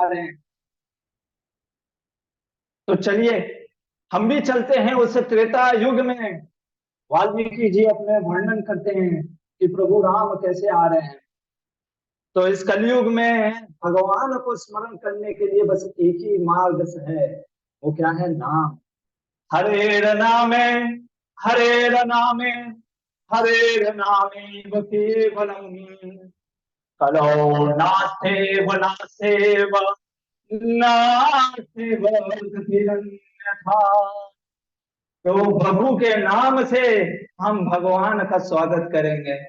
रहे हैं। तो चलिए हम भी चलते हैं उस त्रेता युग में। वाल्मीकि जी अपने वर्णन करते हैं कि प्रभु राम कैसे आ रहे हैं। तो इस कलयुग में भगवान को स्मरण करने के लिए बस एक ही मार्ग है। वो क्या है? नाम। हरे नामे, हरे नामे, हरे नामे केवलम कलो नास्तेव नास्तेव नास्तेव गतिरन्यथा। तो प्रभु के नाम से हम भगवान का स्वागत करेंगे।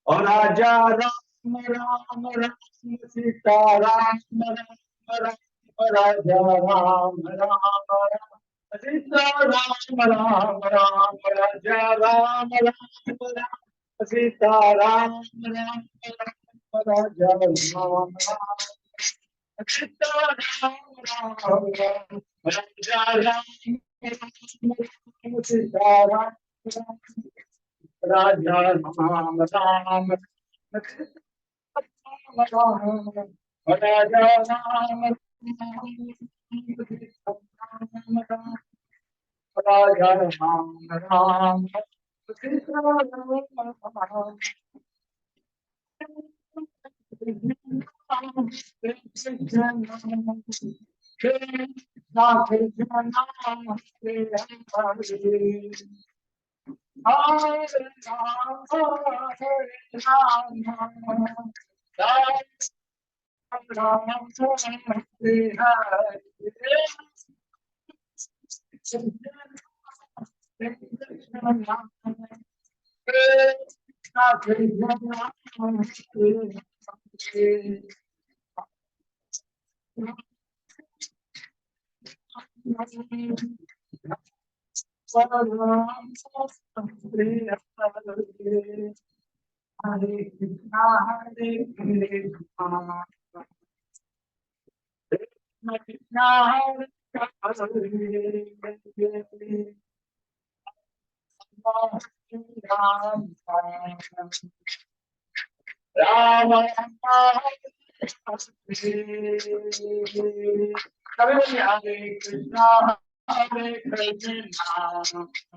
और राजा राम राम राम सीता राम राम राम राजा राम राम राम सीता राम राम राम राजा राम राम राम सीता राम राम राम राजा राम राम सीता राम राम राम राजा राम राम सीता राम राजा राम राम राजा राम राजा राम राम हरे कृष्णा कृष्णा हरे राम राम हरे कृष्णा हरे कृष्णा कृष्ण कृष्ण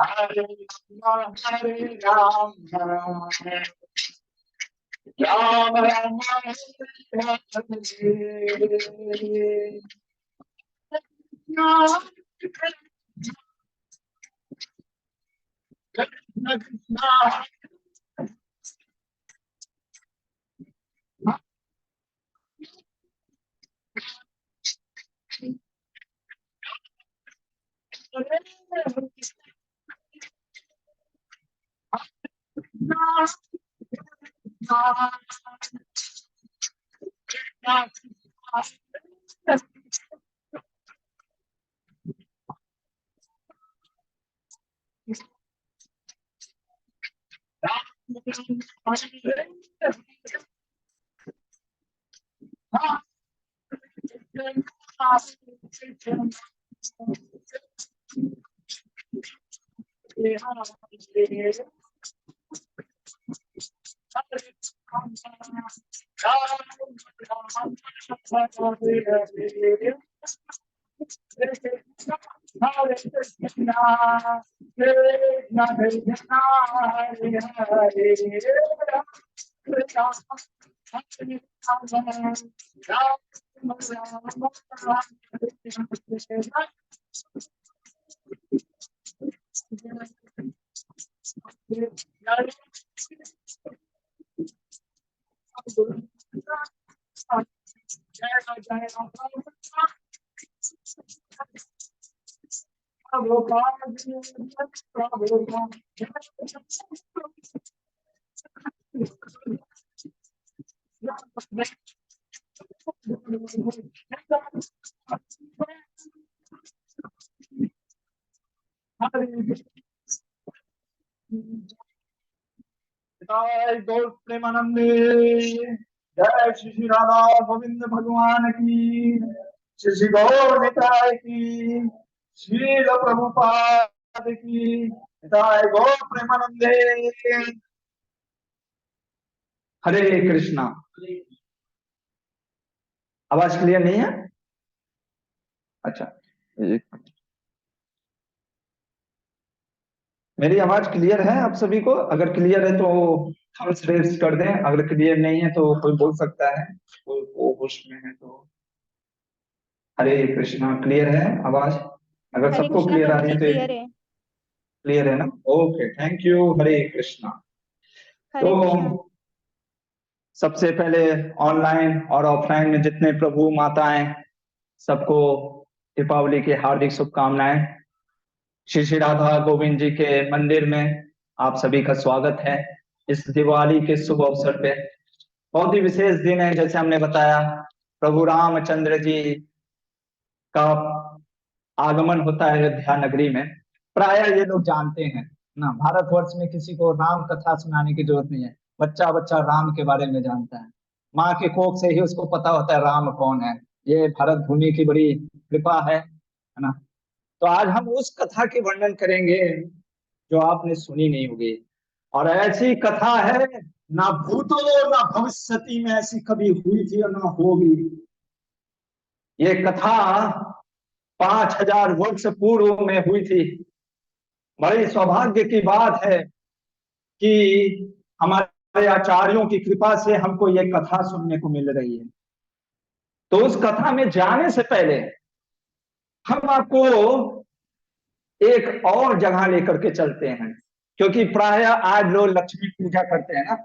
हरे हरे हरे राम राम राम हरे गौर प्रेमानंदे। जय श्री श्री राधा गोविंद भगवान की। श्री श्री गौर निताय की। श्रील प्रभुपाद की। निताय गौर प्रेमानंदे। हरे कृष्णा। आवाज क्लियर नहीं है? अच्छा, मेरी आवाज क्लियर है आप सभी को? अगर क्लियर है तो थम्स रेज कर दें, अगर क्लियर नहीं है तो कोई बोल सकता है, कोई को होश में है तो। हरे कृष्णा, क्लियर है आवाज? अगर हरे सबको कृष्णा क्लियर आ प्रभु रही जी, है तो क्लियर है। क्लियर है ना? Okay, thank you. Hare Krishna. तो हरे कृष्णा। सबसे पहले ऑनलाइन और ऑफलाइन में जितने प्रभु माताएं, सबको दीपावली की हार्दिक शुभकामनाएं। श्री श्री राधा गोविंद जी के मंदिर में आप सभी का स्वागत है इस दिवाली के शुभ अवसर पे। बहुत ही विशेष दिन है, जैसे हमने बताया, प्रभु रामचंद्र जी का आगमन होता है अयोध्या नगरी में। प्राय ये लोग जानते हैं ना, भारतवर्ष में किसी को राम कथा सुनाने की जरूरत नहीं है। बच्चा बच्चा राम के बारे में जानता है। माँ के कोख से ही उसको पता होता है राम कौन है। ये भारत भूमि की बड़ी कृपा है ना। तो आज हम उस कथा की वर्णन करेंगे जो आपने सुनी नहीं होगी। और ऐसी कथा है, ना भूतो ना भविष्यति में ऐसी कभी हुई थी और ना होगी। ये कथा 5,000 वर्ष पूर्व में हुई थी। बड़ी सौभाग्य की बात है कि हमारे आचार्यों की कृपा से हमको ये कथा सुनने को मिल रही है। तो उस कथा में जाने से पहले हम आपको एक और जगह लेकर के चलते हैं, क्योंकि प्राय आज लोग लक्ष्मी पूजा करते हैं ना।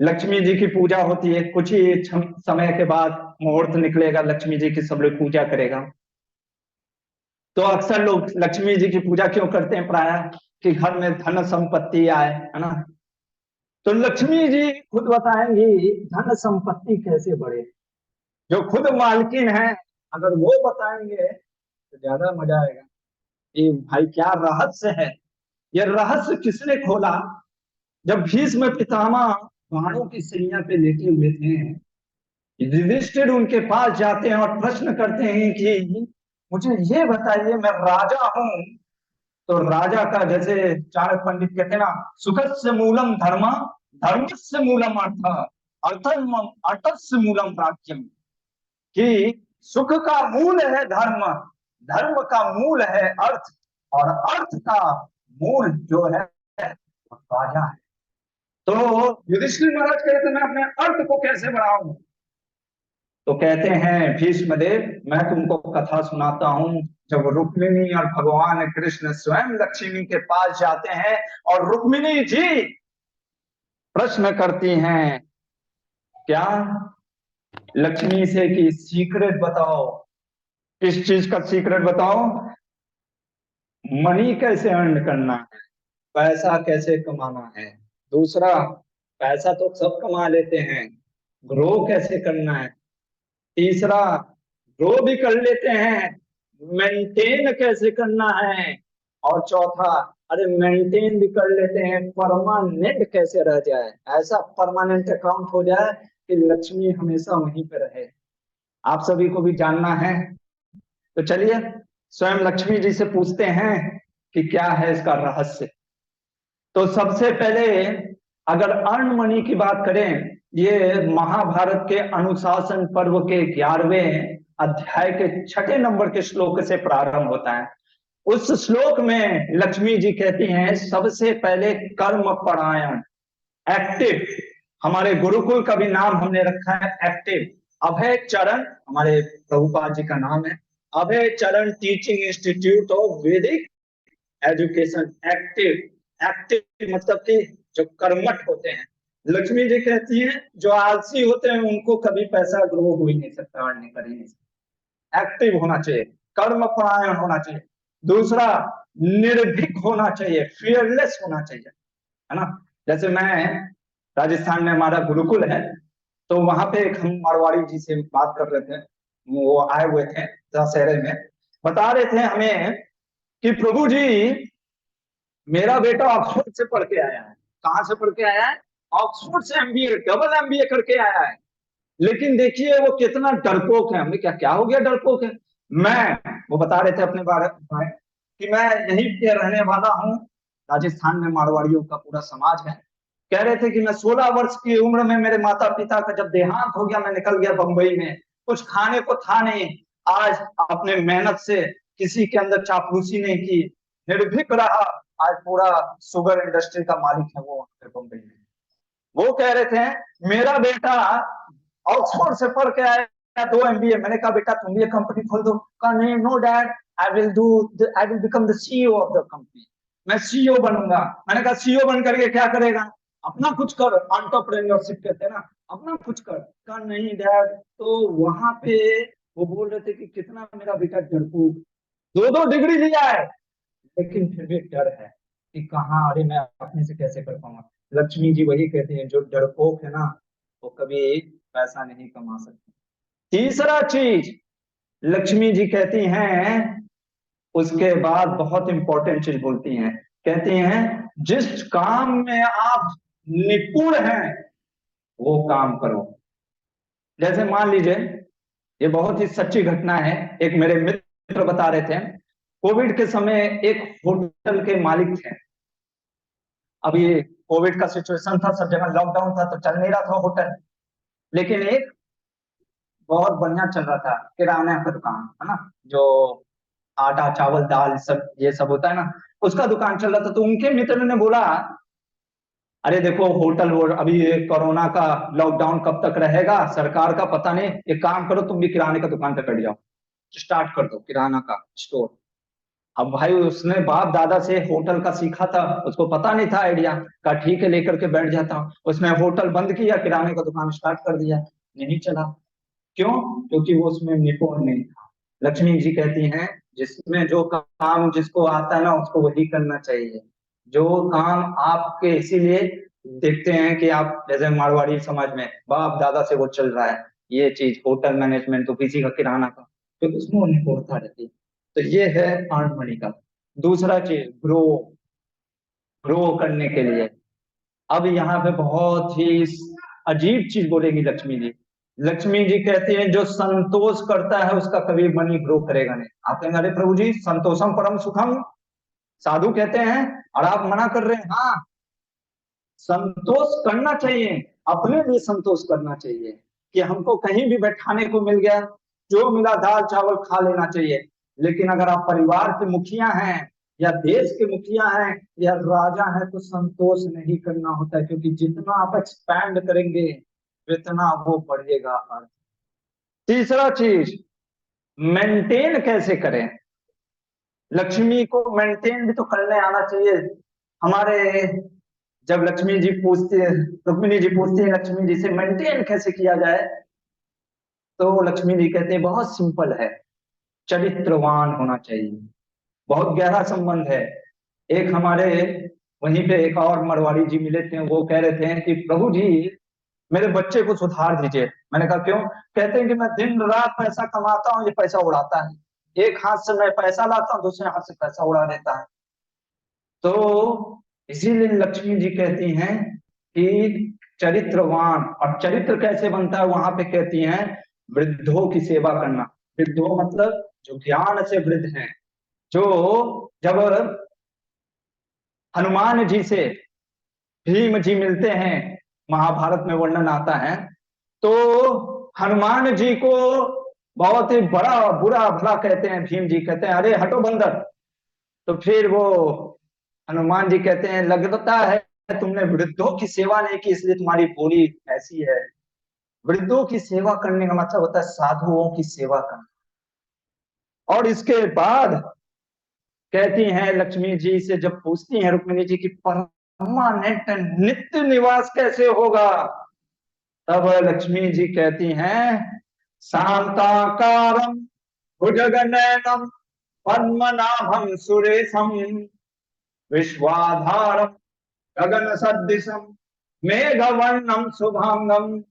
लक्ष्मी जी की पूजा होती है, कुछ ही समय के बाद मुहूर्त निकलेगा, लक्ष्मी जी की सब लोग पूजा करेगा। तो अक्सर लोग लक्ष्मी जी की पूजा क्यों करते हैं? प्राय कि घर में धन संपत्ति आए, है ना। तो लक्ष्मी जी खुद बताएंगी धन संपत्ति कैसे बढ़े। जो खुद मालकिन है, अगर वो बताएंगे तो ज्यादा मजा आएगा। ये भाई क्या रहस्य है, ये रहस्य किसने खोला? जब भीष्म पितामह बाणों की सैया पे लेटे हुए थे, युधिष्ठिर उनके पास जाते हैं और प्रश्न करते हैं कि मुझे ये बताइए, मैं राजा हूं। तो राजा का, जैसे चाणक्य पंडित कहते हैं ना, सुखस्य मूलम धर्म, धर्मस्य मूलम अर्थ, अर्थम अर्थस्य मूलम राज्यम। कि सुख का मूल है धर्म, धर्म का मूल है अर्थ, और अर्थ का मूल जो है वो राजा है। तो युधिष्ठिर महाराज कहते हैं मैं अपने अर्थ को कैसे बढ़ाऊं? तो कहते हैं भीष्म देव, मैं तुमको कथा सुनाता हूं। जब रुक्मिणी और भगवान कृष्ण स्वयं लक्ष्मी के पास जाते हैं और रुक्मिणी जी प्रश्न करती हैं, क्या? लक्ष्मी से कि सीक्रेट बताओ। किस चीज का सीक्रेट बताओ? मनी कैसे अर्न करना है, पैसा कैसे कमाना है। दूसरा, पैसा तो सब कमा लेते हैं, ग्रो कैसे करना है। तीसरा, ग्रो भी कर लेते हैं, मेंटेन कैसे करना है। और चौथा, अरे मेंटेन भी कर लेते हैं, परमानेंट कैसे रह जाए, ऐसा परमानेंट अकाउंट हो जाए कि लक्ष्मी हमेशा वहीं पे रहे। आप सभी को भी जानना है। तो चलिए स्वयं लक्ष्मी जी से पूछते हैं कि क्या है इसका रहस्य। तो सबसे पहले अगर अर्न मनी की बात करें, ये महाभारत के अनुशासन पर्व के 11वें अध्याय के 6 नंबर के श्लोक से प्रारंभ होता है। उस श्लोक में लक्ष्मी जी कहती हैं, सबसे पहले कर्म परायण, एक्टिव। हमारे गुरुकुल का भी नाम हमने रखा है एक्टिव। अभय चरण हमारे प्रभुपाद जी का नाम है, अभय चरण टीचिंग इंस्टीट्यूट ऑफ वैदिक एजुकेशन। एक्टिव, एक्टिव मतलब कि जो कर्मठ होते हैं। लक्ष्मी जी कहती हैं जो आलसी होते हैं उनको कभी पैसा ग्रो हो ही नहीं सकता, अर्न कर ही नहीं सकता। एक्टिव होना चाहिए, कर्म परायण होना चाहिए। दूसरा, निर्भीक होना चाहिए, फियरलेस होना चाहिए, है ना। जैसे मैं, राजस्थान में हमारा गुरुकुल है, तो वहां पे एक हम मारवाड़ी जी से बात कर रहे थे। वो आए हुए थे दशहरे में, बता रहे थे हमें कि प्रभु जी, मेरा बेटा ऑक्सफोर्ड से पढ़ के आया है। कहाँ से पढ़ के आया है? ऑक्सफोर्ड से एमबीए, डबल एमबीए करके आया है। लेकिन देखिए वो कितना डरपोक है। हमने क्या क्या हो गया डरपोक है? वो बता रहे थे अपने बारे में कि मैं यहीं पे रहने वाला हूँ। राजस्थान में मारवाड़ियों का पूरा समाज है, कह रहे थे कि मैं 16 वर्ष की उम्र में मेरे माता पिता का जब देहांत हो गया, मैं निकल गया बंबई में, कुछ खाने को था नहीं। आज अपने मेहनत से किसी के अंदर चापलूसी नहीं की, निर्भीक रहा, आज पूरा शुगर इंडस्ट्री का मालिक है वो बंबई में। वो कह रहे थे मेरा बेटा ऑक्सफोर्ड से पढ़ के आया 2 MBA। मैंने कहा बेटा तुम भी एक कंपनी खोल दो। कहा नहीं, no dad, I will become the CEO of the company. मैं CEO बनूंगा। मैंने कहा CEO बन करके क्या करेगा? अपना कुछ कर, एंटरप्रेन्योरशिप कहते हैं ना, अपना कुछ कर। कहा नहीं डैड। तो वहां पे वो बोल रहे थे कि कितना मेरा बेटा डरपोक, 2-2 डिग्री लिया है लेकिन फिर भी डर है कि कहाँ, अरे मैं अपने से कैसे कर पाऊंगा। लक्ष्मी जी वही कहती हैं, जो डरपोक है ना वो कभी पैसा नहीं कमा सकते। तीसरा चीज लक्ष्मी जी कहती हैं, उसके बाद बहुत इंपॉर्टेंट चीज बोलती हैं, कहती हैं जिस काम में आप निपुण हैं वो काम करो। जैसे मान लीजिए, ये बहुत ही सच्ची घटना है, एक मेरे मित्र बता रहे थे, कोविड के समय एक होटल के मालिक थे। अभी कोविड का सिचुएशन था, सब जगह लॉकडाउन था, तो चल नहीं रहा था होटल। लेकिन एक बहुत बढ़िया चल रहा था किराना का दुकान, है ना, जो आटा चावल दाल सब ये सब होता है ना, उसका दुकान चल रहा था। तो उनके मित्र ने बोला अरे देखो होटल वो अभी ये कोरोना का लॉकडाउन कब तक रहेगा सरकार का पता नहीं, एक काम करो तुम भी किराने का दुकान पे बैठ जाओ, स्टार्ट कर दो किराना का स्टोर। अब भाई उसने बाप दादा से होटल का सीखा था, उसको पता नहीं था आइडिया का, ठीक है लेकर के बैठ जाता हूँ। उसने होटल बंद किया, किराने का दुकान स्टार्ट कर दिया, नहीं चला। क्यों? क्योंकि वो उसमें निपुण नहीं था। लक्ष्मी जी कहती हैं जिसमें जो काम जिसको आता है ना उसको वही करना चाहिए। जो काम आपके, इसीलिए देखते हैं कि आप जैसे मारवाड़ी समाज में बाप दादा से वो चल रहा है ये चीज, होटल मैनेजमेंट, तो किसी का किराना का, तो उसमें निपुणता रहती है। तो ये है अर्न मनी का। दूसरा चीज ग्रो, ग्रो करने के लिए। अब यहाँ पे बहुत ही अजीब चीज बोलेगी लक्ष्मी जी। लक्ष्मी जी कहती हैं जो संतोष करता है उसका कभी मनी ग्रो करेगा नहीं। आप कहेंगे अरे प्रभु जी संतोषम परम सुखम साधु कहते हैं और आप मना कर रहे हैं। हाँ, संतोष करना चाहिए, अपने लिए संतोष करना चाहिए कि हमको कहीं भी बैठाने को मिल गया, जो मिला दाल चावल खा लेना चाहिए। लेकिन अगर आप परिवार के मुखिया हैं या देश के मुखिया हैं या राजा हैं तो संतोष नहीं करना होता है, क्योंकि जितना आप एक्सपैंड करेंगे उतना वो बढ़ेगा। तीसरा चीज मेंटेन कैसे करें। लक्ष्मी को मेंटेन भी तो करने आना चाहिए। हमारे जब लक्ष्मी जी पूछती है, रुक्मिणी जी पूछती है लक्ष्मी जी से मेंटेन कैसे किया जाए, तो लक्ष्मी जी कहते हैं बहुत सिंपल है, चरित्रवान होना चाहिए। बहुत गहरा संबंध है। एक हमारे वहीं पे एक और मरवाड़ी जी मिले थे, वो कह रहे थे कि प्रभु जी मेरे बच्चे को सुधार दीजिए। मैंने कहा क्यों? कहते हैं कि मैं दिन रात पैसा कमाता हूँ, ये पैसा उड़ाता है, एक हाथ से मैं पैसा लाता हूँ दूसरे हाथ से पैसा उड़ा देता है। तो इसीलिए लक्ष्मी जी कहती हैं कि चरित्रवान, और चरित्र कैसे बनता है वहां पे कहती हैं वृद्धों की सेवा करना। वृद्धों मतलब जो ज्ञान से वृद्ध हैं, जो जब हनुमान जी से भीम जी मिलते हैं, महाभारत में वर्णन आता है, तो हनुमान जी को बहुत ही बड़ा बुरा भला कहते हैं। भीम जी कहते हैं अरे हटो बंदर। तो फिर वो हनुमान जी कहते हैं लगता है तुमने वृद्धों की सेवा नहीं की इसलिए तुम्हारी बोली ऐसी है। वृद्धों की सेवा करने का मतलब होता है साधुओं की सेवा करना। और इसके बाद कहती हैं लक्ष्मी जी से, जब पूछती हैं रुक्मिणी जी की परमानेंट नित्य निवास कैसे होगा, तब लक्ष्मी जी कहती हैं शांताकारम भुजगनयनम पद्मनाभम सुरेशम विश्वाधारम गगन सदृशम मेघवर्णम शुभांगम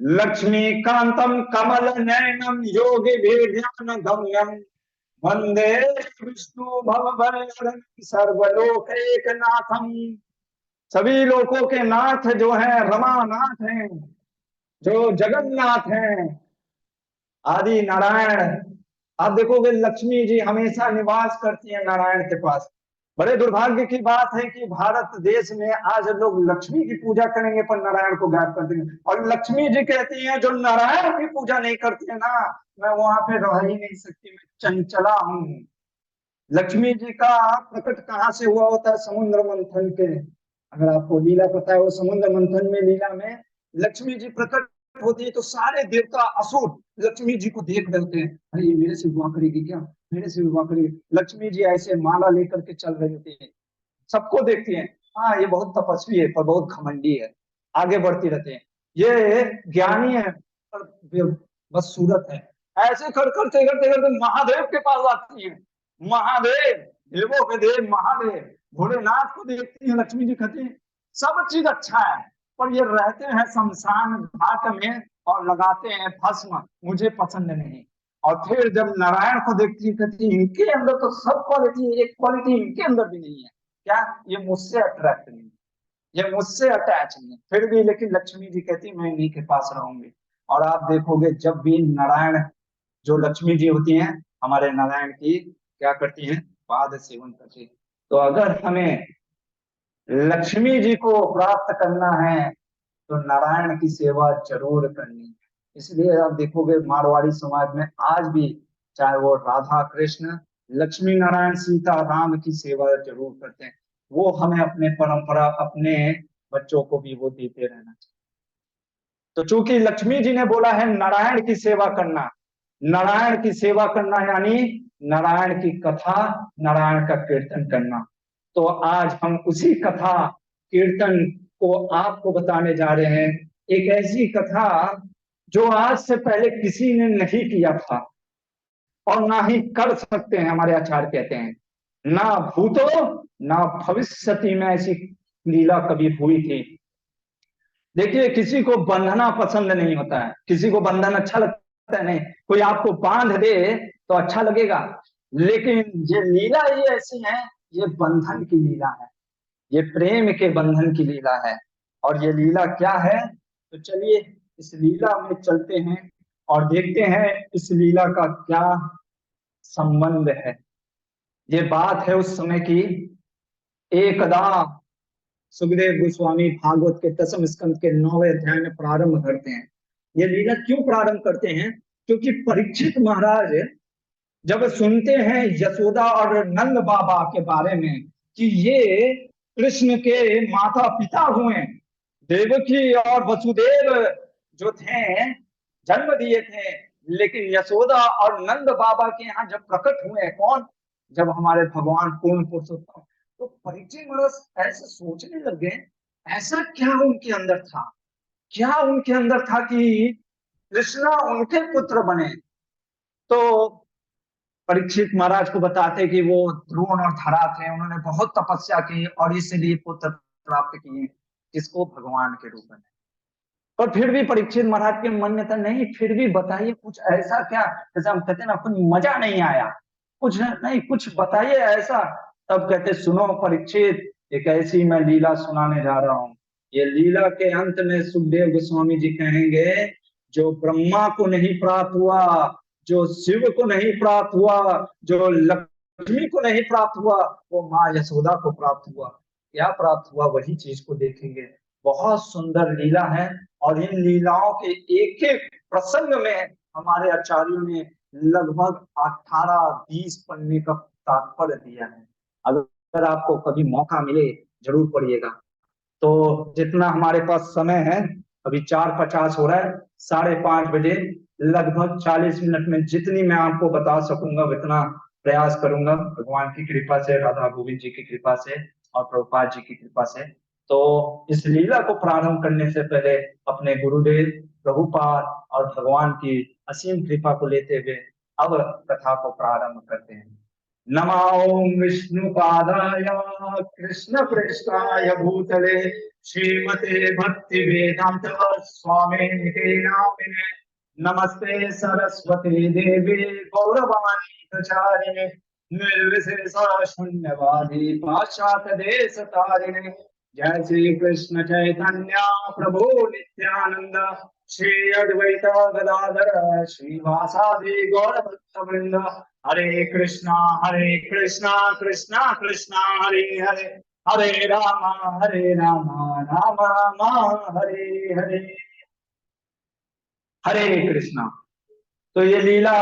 लक्ष्मीकांतम कमल नयनम योगी ध्यान गम्यम वंदे विष्णु भवभयहरं सर्वलोक एक नाथम। सभी लोकों के नाथ जो हैं रमानाथ हैं, जो जगन्नाथ हैं, आदि नारायण। आप देखोगे लक्ष्मी जी हमेशा निवास करती हैं नारायण के पास। बड़े दुर्भाग्य की बात है कि भारत देश में आज लोग लक्ष्मी की पूजा करेंगे पर नारायण को गायब कर देंगे। और लक्ष्मी जी कहती हैं जो नारायण की पूजा नहीं करती है ना, मैं वहां पे रह ही नहीं सकती, मैं चंचला हूँ। लक्ष्मी जी का प्रकट कहाँ से हुआ होता है? समुद्र मंथन के, अगर आपको लीला पता है, वो समुद्र मंथन में लीला में लक्ष्मी जी प्रकट होती है तो सारे देवता असुर लक्ष्मी जी को देख रहे होते हैं, अरे ये मेरे से विवाह करेगी क्या, मेरे से विवाह करेगी। लक्ष्मी जी ऐसे माला लेकर के चल रही होती है, सबको देखती हैं, हाँ ये बहुत तपस्वी है पर बहुत घमंडी है, आगे बढ़ती रहते हैं, ये ज्ञानी है पर बस सूरत है। ऐसे करते करते करते महादेव के पास आती है। महादेव, देवों के देव महादेव, भोलेनाथ को देखती है लक्ष्मी जी, कहती है सब चीज अच्छा है पर ये रहते हैं शमशान घाट में और लगाते हैं भस्म, मुझे पसंद नहीं। और फिर जब नारायण को देखती है कहती है इनके अंदर तो सब क्वालिटी है, एक क्वालिटी इनके अंदर भी नहीं है, क्या? ये मुझसे अट्रैक्ट नहीं, ये मुझसे अटैच नहीं, फिर भी लेकिन लक्ष्मी जी कहती मैं इन्हीं के पास रहूंगी। और आप देखोगे जब भी नारायण, जो लक्ष्मी जी होती हैं हमारे नारायण की, क्या करती हैं? पाद सेवन करती हैं। तो अगर हमें लक्ष्मी जी को प्राप्त करना है तो नारायण की सेवा जरूर करनी है। इसलिए आप देखोगे मारवाड़ी समाज में आज भी, चाहे वो राधा कृष्ण, लक्ष्मी नारायण सीता राम की सेवा जरूर करते हैं। वो हमें अपने परंपरा, अपने बच्चों को भी वो देते रहना चाहिए। तो चूंकि लक्ष्मी जी ने बोला है नारायण की सेवा करना, नारायण की सेवा करना यानी नारायण की कथा, नारायण का कीर्तन करना। तो आज हम उसी कथा कीर्तन को आपको बताने जा रहे हैं। एक ऐसी कथा जो आज से पहले किसी ने नहीं किया था और ना ही कर सकते हैं, हमारे आचार्य कहते हैं। ना भूतो ना भविष्यति में ऐसी लीला कभी हुई थी। देखिए किसी को बंधना पसंद नहीं होता है, किसी को बंधन अच्छा लगता है नहीं, कोई आपको बांध दे तो अच्छा लगेगा, लेकिन ये लीला ही ऐसी है, ये बंधन की लीला है, ये प्रेम के बंधन की लीला है। और ये लीला क्या है? तो चलिए इस लीला में चलते हैं और देखते हैं इस लीला का क्या संबंध है। ये बात है उस समय की। एकदा सुखदेव गोस्वामी भागवत के 10वें स्कंद के 9वें अध्याय में प्रारंभ करते हैं। ये लीला क्यों प्रारंभ करते हैं? क्योंकि परीक्षित महाराज जब सुनते हैं यशोदा और नंद बाबा के बारे में कि ये कृष्ण के माता पिता हुए, देवकी और वसुदेव जो थे जन्म दिए थे, लेकिन यशोदा और नंद बाबा के यहाँ जब प्रकट हुए कौन? जब हमारे भगवान पूर्ण पुरुषोत्तम। तो परीक्षित महाराज ऐसे सोचने लग गए, ऐसा क्या उनके अंदर था, क्या उनके अंदर था कि कृष्णा उनके पुत्र बने। तो परीक्षित महाराज को बताते कि वो द्रोण और धरा थे, उन्होंने बहुत तपस्या की और इसलिए पुत्र प्राप्त किए, किसको? भगवान के रूप में। पर फिर भी परीक्षित महाराज के मन में था नहीं, फिर भी बताइए कुछ ऐसा क्या, जैसे हम कहते हैं ना, कुछ मजा नहीं आया, कुछ नहीं, कुछ बताइए ऐसा। तब कहते सुनो परीक्षित, एक ऐसी मैं लीला सुनाने जा रहा हूँ। ये लीला के अंत में सुखदेव गोस्वामी जी कहेंगे जो ब्रह्मा को नहीं प्राप्त हुआ, जो शिव को नहीं प्राप्त हुआ, जो लक्ष्मी को नहीं प्राप्त हुआ, वो माँ यशोदा को प्राप्त हुआ। क्या प्राप्त हुआ वही चीज को देखेंगे। बहुत सुंदर लीला है और इन लीलाओं के एक एक प्रसंग में हमारे आचार्यों ने लगभग 18-20 पन्ने का तात्पर्य दिया है। अगर आपको कभी मौका मिले जरूर पढ़िएगा। तो जितना हमारे पास समय है, अभी 4:50 हो रहा है, 5:30 बजे, लगभग 40 मिनट में जितनी मैं आपको बता सकूंगा उतना प्रयास करूंगा, भगवान की कृपा से, राधा गोविंद जी की कृपा से और प्रभुपाद जी की कृपा से। तो इस लीला को प्रारंभ करने से पहले अपने गुरुदेव प्रभुपाद और भगवान की असीम कृपा को लेते हुए अब कथा को प्रारंभ करते हैं। नमो विष्णुपादाय कृष्ण प्रेष्ठाय भूतले श्रीमते भक्ति वेदांत स्वामी नामिने नमस्ते सरस्वती देवी गौरवाणी प्रचारिणे निर्विशेष शून्यवादी पाश्चात्य देश तारिणे जय श्री कृष्ण चैतन्य प्रभु नित्यानंद, श्री अद्वैत गदाधर श्रीवासादि गौर भक्तवृंद। हरे कृष्णा कृष्णा कृष्णा हरे हरे, हरे राम राम राम हरे हरे। हरे कृष्णा। तो ये लीला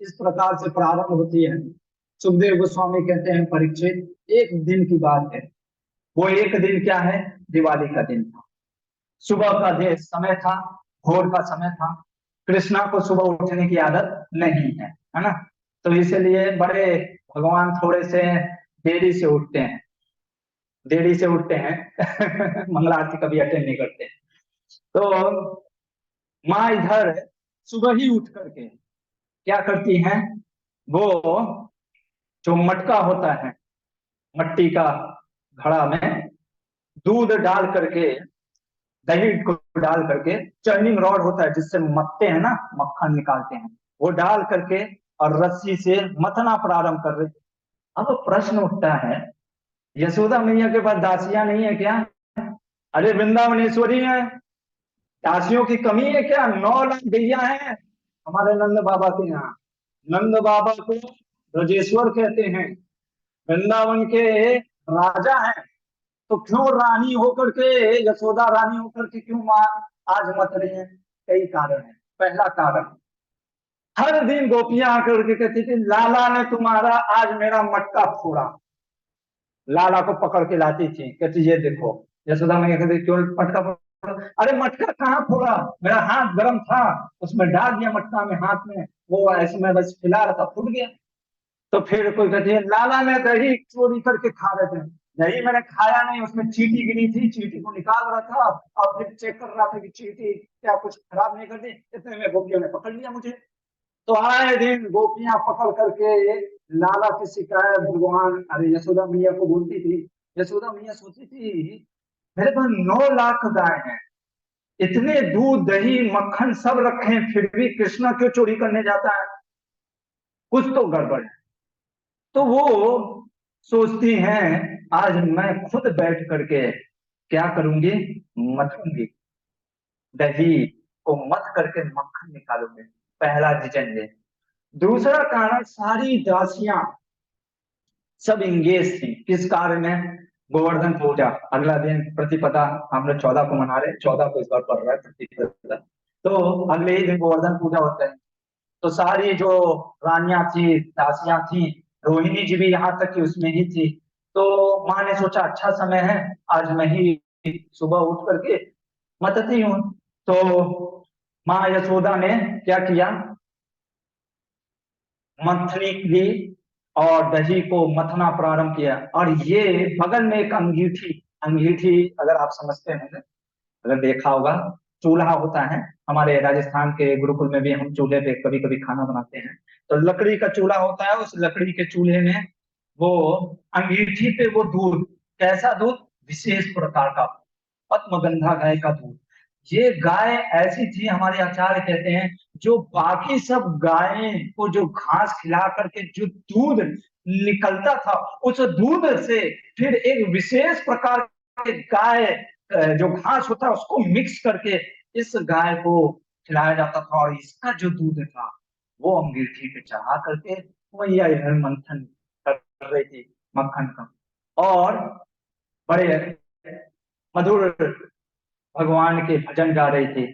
इस प्रकार से प्रारंभ होती है। सुखदेव गोस्वामी कहते हैं, परीक्षित एक दिन की बात है। वो एक दिन क्या है? दिवाली का दिन था। सुबह का समय था, भोर का समय था। कृष्णा को सुबह उठने की आदत नहीं है ना? तो इसलिए बड़े भगवान थोड़े से देरी से उठते हैं, देरी से उठते हैं मंगला आरती कभी अटेंड नहीं करते। तो माँ इधर सुबह ही उठ करके क्या करती हैं, वो जो मटका होता है, मट्टी का घड़ा में दूध डाल करके, दही को डाल करके, चर्निंग रॉड होता है जिससे मथते हैं ना, मक्खन निकालते हैं, वो डाल करके और रस्सी से मथना प्रारंभ कर रहे। अब प्रश्न उठता है, यशोदा मैया के पास दासियां नहीं है क्या? अरे वृंदावनेश्वरी है, दासियों की कमी है क्या? 9 लाख गैया है हमारे नंद बाबा के यहाँ। नंद बाबा को ब्रजेश्वर कहते हैं, वृंदावन के राजा हैं। तो क्यों रानी होकर के, यशोदा रानी होकर के क्यों मां आज मत रही है? कई कारण है। पहला कारण, हर दिन गोपियां आकर के कहती थी, लाला ने तुम्हारा आज मेरा मटका फोड़ा। लाला को पकड़ के लाती थी, कहती ये देखो। यशोदा मैया कहती, क्यों मटका फोड़ा? अरे मटका कहाँ फोड़ा, मेरा हाथ गर्म था, उसमें डाल दिया मटका में, हाथ में वो ऐसे में बस खिला रहा था, फूट गया। तो फिर कोई कहती है, लाला ने दही चोरी करके खा रहे थे। दही मैंने खाया नहीं, उसमें चींटी गिरी थी, चींटी को निकाल रहा था और फिर चेक कर रहा था कि चींटी क्या कुछ खराब नहीं कर दी। इतने में गोपियों ने पकड़ लिया मुझे। तो आए दिन गोपियां पकड़ करके लाला की शिकायत भगवान, अरे यशोदा मैया को बोलती थी। यशोदा मैया सोचती थी, मेरे पास 9 लाख गाय हैं, इतने दूध दही मक्खन सब रखे हैं, फिर भी कृष्णा क्यों चोरी करने जाता है? कुछ तो गड़बड़ है। तो वो सोचती हैं, आज मैं खुद बैठ करके क्या करूंगी, मथूंगी, दही को मथ करके मक्खन निकालूंगी। पहला डिसीजन ये। दूसरा कारण, सारी दासियां सब इंगेज थी किस कार्य में? गोवर्धन पूजा। अगला दिन प्रतिपदा, हम लोग 14 को मना रहे, 14 को इस बार पड़ रहा है प्रतिपदा। तो अगले ही दिन गोवर्धन पूजा होता है। तो सारी जो रानियां थी, दासियां थी, रोहिणी जी भी यहाँ तक कि उसमें ही थी। तो माँ ने सोचा अच्छा समय है, आज मैं ही सुबह उठ करके मतती हूँ। तो माँ यशोदा ने क्या किया, मथनी ली और दही को मथना प्रारंभ किया। और ये बगल में एक अंगीठी, अंगीठी अगर आप समझते होंगे, अगर देखा होगा, चूल्हा होता है हमारे राजस्थान के गुरुकुल में भी, हम चूल्हे पे कभी कभी खाना बनाते हैं। तो लकड़ी का चूल्हा होता है, उस लकड़ी के चूल्हे में वो अंगीठी पे वो दूध, कैसा दूध? विशेष प्रकार का पद्मगंधा गाय का दूध। ये गाय ऐसी थी, हमारे आचार्य कहते हैं, जो बाकी सब गायें को जो घास खिला करके जो दूध निकलता था, उस दूध से फिर एक विशेष प्रकार के गाय जो घास होता है उसको मिक्स करके इस गाय को खिलाया जाता था। और इसका जो दूध था वो अंगीठी पे चढ़ा करके मैया इधर मंथन कर रही थी मक्खन का। और बड़े मधुर भगवान के भजन गा रही थी।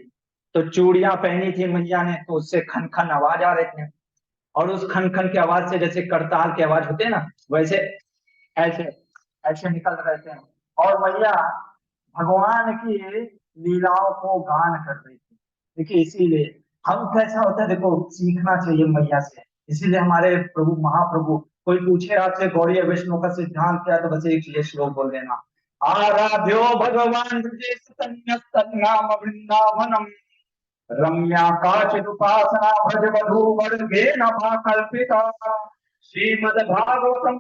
तो चूड़ियां पहनी थी मैया ने, तो उससे खन खन आवाज आ रहे थे। और उस खन खन की आवाज से जैसे करताल की आवाज होती है ना, वैसे ऐसे ऐसे निकल रहे थे। और मैया भगवान की लीलाओं को गान कर रही थी। देखिए इसीलिए हम कैसा होता है, देखो सीखना चाहिए मैया से। इसीलिए हमारे प्रभु महाप्रभु, कोई पूछे आपसे गौड़ीय वैष्णव का सिद्धांत क्या, तो बस एक ये श्लोक बोल देना, आराध्यो भगवान नाम वृंदावनम, रम्या काचिदुपासना भज वधू वर्गे नमा कल्पिता, श्रीमद् भागवतम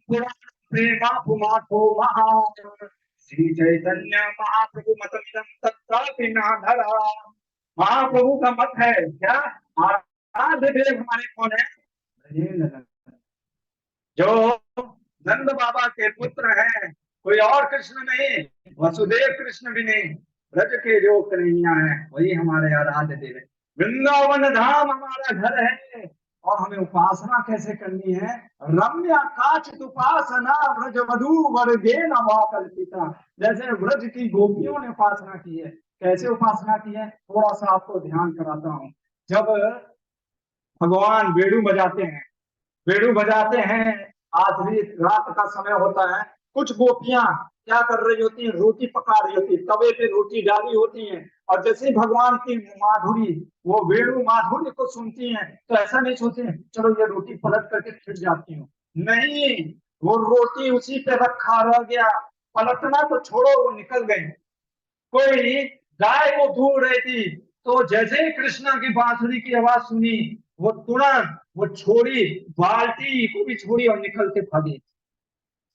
पुराण प्रेमा पुमाठो महा, श्री चैतन्य महाप्रभु मतमिदं तत्रापि नाधरा। महाप्रभु का मत है क्या? आराध्य देव हमारे कौन है? ब्रजेंद्र, जो नंद बाबा के पुत्र हैं, कोई और कृष्ण नहीं, वसुदेव कृष्ण भी नहीं, ब्रज के जो कन्हैया है वही हमारे आराध्य देव है। वृंदावन धाम हमारा घर है। और हमें उपासना कैसे करनी है? रम्या काचित उपासना ब्रज वधू वर्गे नवा कल्पिता। जैसे ब्रज की गोपियों ने उपासना की है। कैसे उपासना की है, थोड़ा सा आपको ध्यान कराता हूँ। जब भगवान बेड़ू बजाते हैं, बेड़ू बजाते हैं, आखिरी रात का समय होता है, कुछ गोपियां क्या कर रही होती हैं? रोटी पका रही होती है, तवे पे रोटी डाली होती हैं। और जैसे ही भगवान की माधुरी, वो वेणु माधुर्य को सुनती हैं, तो ऐसा नहीं सोचती हैं चलो ये रोटी पलट करके फिर जाती हूँ। नहीं, वो रोटी उसी पे रखा रह गया, पलटना तो छोड़ो, वो निकल गए। कोई गाय को दूह रही थी, तो जैसे ही कृष्णा की बांसुरी की आवाज सुनी, वो तुरंत वो छोड़ी, बाल्टी को भी छोड़ी और निकल के भागी।